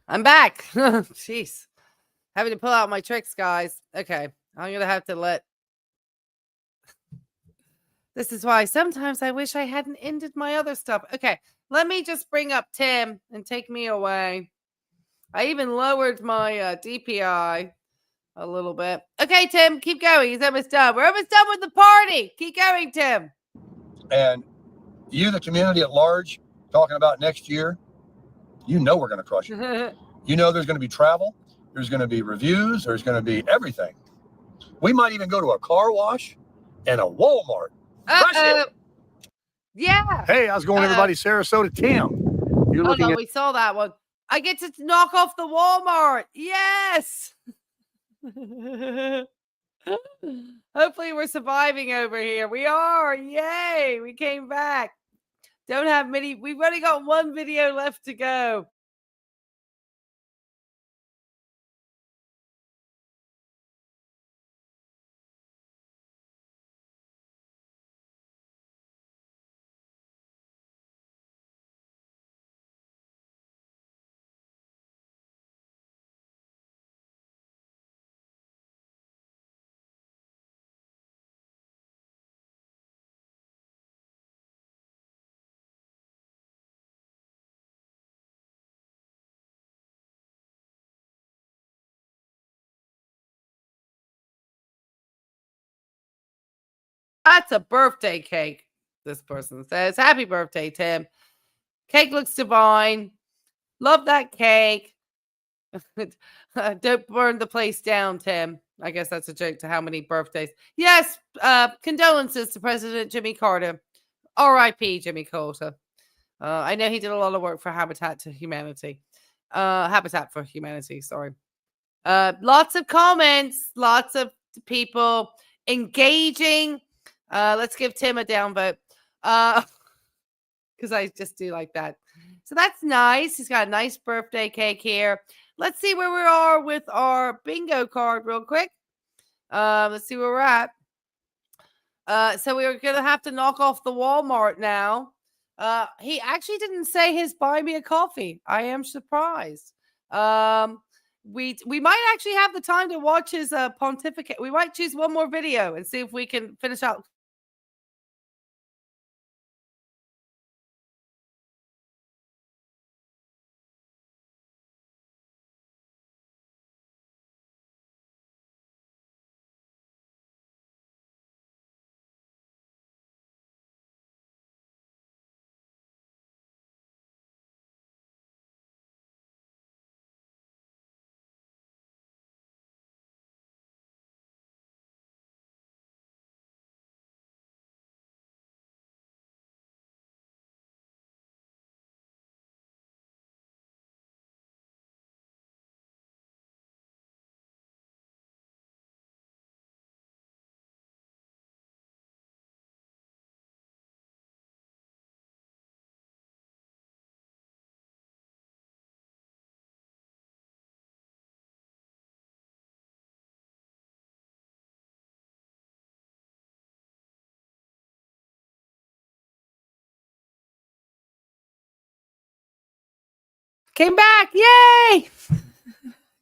I'm back. Jeez. Having to pull out my tricks, guys. Okay. I'm going to have to let. This is why sometimes I wish I hadn't ended my other stuff. Okay. Let me just bring up Tim and take me away. I even lowered my DPI a little bit. Okay, Tim, keep going. He's almost done. We're almost done with the party. Keep going, Tim. And you, the community at large, talking about next year, you know we're going to crush it. You know there's going to be travel. There's going to be reviews. There's going to be everything. We might even go to a car wash and a Walmart. Yeah. Hey, how's it going, everybody? Sarasota, Tim. You're looking at. We saw that one. I get to knock off the Walmart. Yes. Hopefully we're surviving over here. We are. Yay. We came back. Don't have many. We've only got one video left to go. That's a birthday cake, this person says. Happy birthday, Tim. Cake looks divine. Love that cake. Don't burn the place down, Tim. I guess that's a joke to how many birthdays. Yes, condolences to President Jimmy Carter. R.I.P. Jimmy Carter. I know he did a lot of work for Habitat for Humanity. Sorry. Lots of comments, lots of people engaging. Let's give Tim a downvote. Because I just do like that. So that's nice. He's got a nice birthday cake here. Let's see where we are with our bingo card real quick. Let's see where we're at. So we're going to have to knock off the Walmart now. He actually didn't say his buy me a coffee. I am surprised. We might actually have the time to watch his pontificate. We might choose one more video and see if we can finish out. Came back. Yay!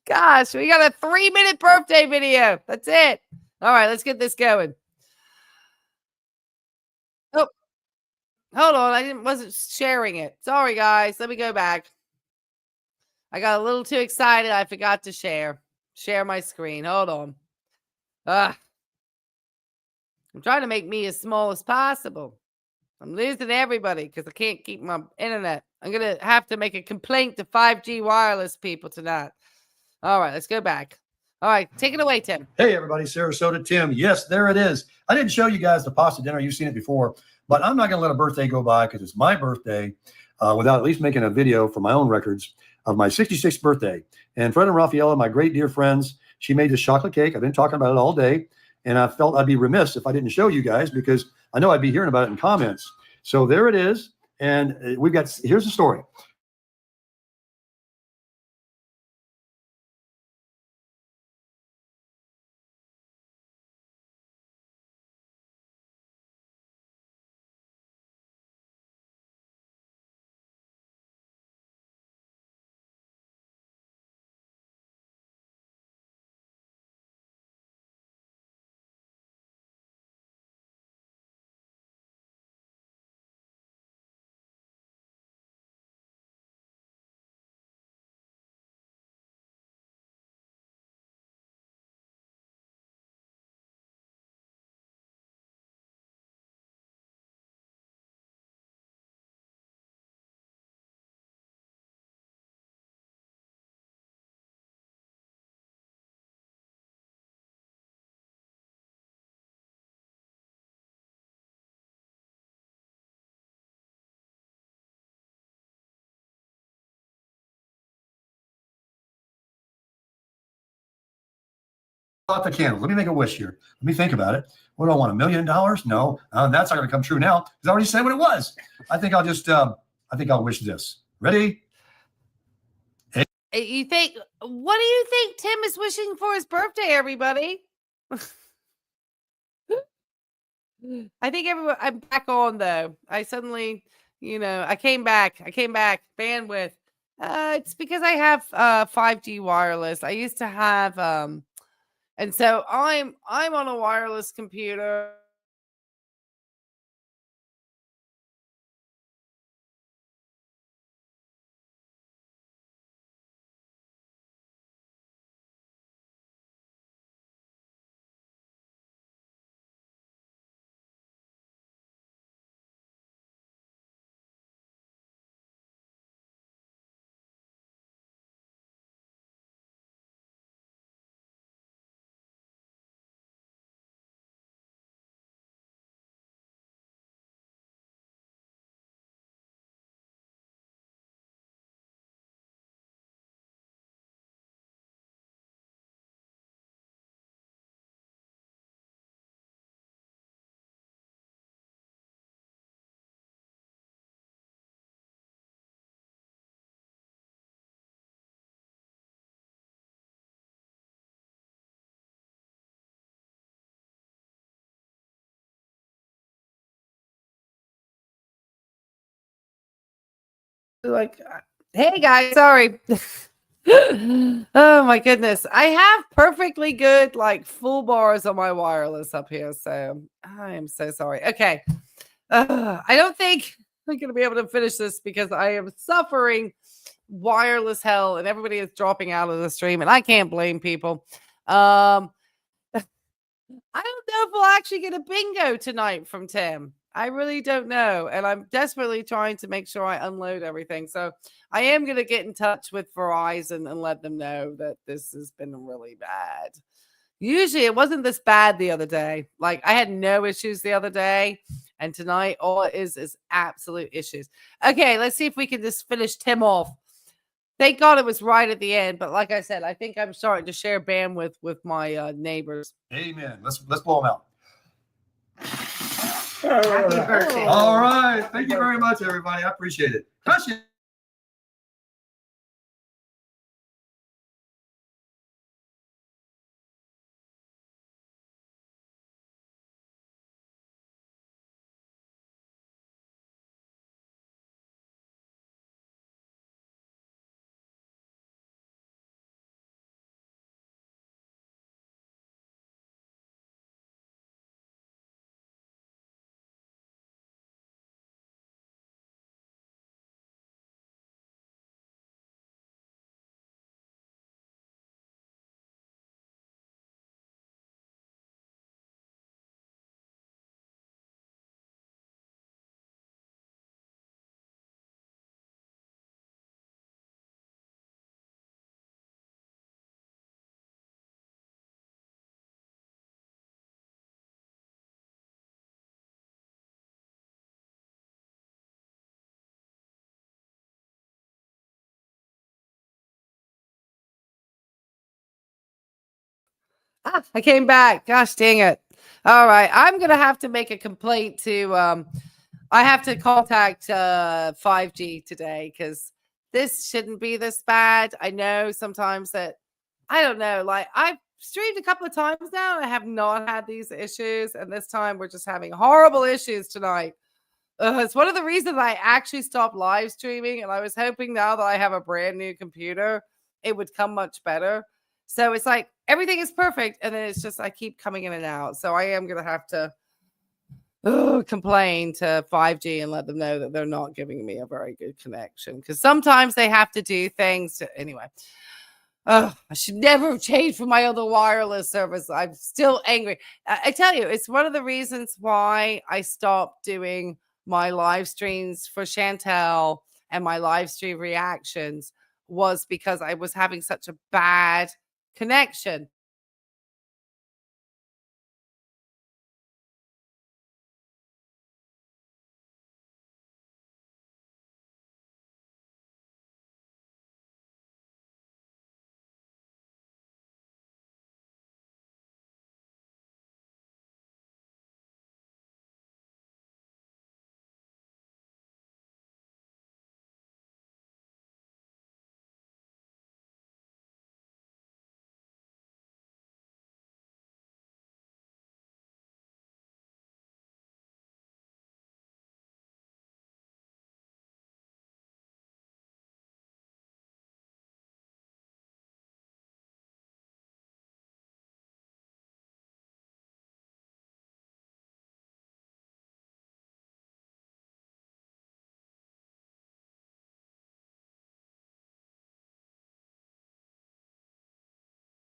Gosh, we got a 3-minute birthday video. That's it. All right, let's get this going. Oh, hold on. I wasn't sharing it. Sorry, guys. Let me go back. I got a little too excited. I forgot to share my screen. Hold on. I'm trying to make me as small as possible. I'm losing everybody because I can't keep my internet. I'm going to have to make a complaint to 5G wireless people tonight. All right, let's go back. All right, take it away, Tim. Hey, everybody, Sarasota, Tim. Yes, there it is. I didn't show you guys the pasta dinner. You've seen it before, but I'm not going to let a birthday go by because it's my birthday without at least making a video for my own records of my 66th birthday. And Fred and Rafaela, my great dear friends, she made this chocolate cake. I've been talking about it all day, and I felt I'd be remiss if I didn't show you guys because I know I'd be hearing about it in comments. So there it is. And here's the story. out the candles. Let me make a wish here. Let me think about it. What do I want? $1 million? No, that's not going to come true now because I already said what it was. I think I'll just, I think I'll wish this. Ready? You think? What do you think Tim is wishing for his birthday, everybody? I think everyone. I'm back on though. I suddenly, I came back. Bandwidth. It's because I have 5G wireless. I used to have and so I'm on a wireless computer. Like, hey guys, sorry. Oh my goodness. I have perfectly good like full bars on my wireless up here, so I am so sorry. Okay. I don't think I'm gonna be able to finish this because I am suffering wireless hell and everybody is dropping out of the stream and I can't blame people. I don't know if we'll actually get a bingo tonight from Tim. I really don't know. And I'm desperately trying to make sure I unload everything. So I am going to get in touch with Verizon and let them know that this has been really bad. Usually it wasn't this bad the other day. Like I had no issues the other day. And tonight all it is absolute issues. Okay, let's see if we can just finish Tim off. Thank God it was right at the end. But like I said, I think I'm starting to share bandwidth with my neighbors. Amen. Let's blow them out. Happy birthday. All right. Thank you very much, everybody. I appreciate it. I came back. Gosh dang it. All right. I'm going to have to make a complaint to, I have to contact 5G today because this shouldn't be this bad. I know sometimes that, I don't know, like I've streamed a couple of times now. I have not had these issues. And this time we're just having horrible issues tonight. It's one of the reasons I actually stopped live streaming. And I was hoping now that I have a brand new computer, it would come much better. So it's like everything is perfect. And then it's just I keep coming in and out. So I am going to have to complain to 5G and let them know that they're not giving me a very good connection. Because sometimes they have to do things to, anyway. I should never have changed from my other wireless service. I'm still angry. I tell you, it's one of the reasons why I stopped doing my live streams for Chantel and my live stream reactions was because I was having such a bad connection.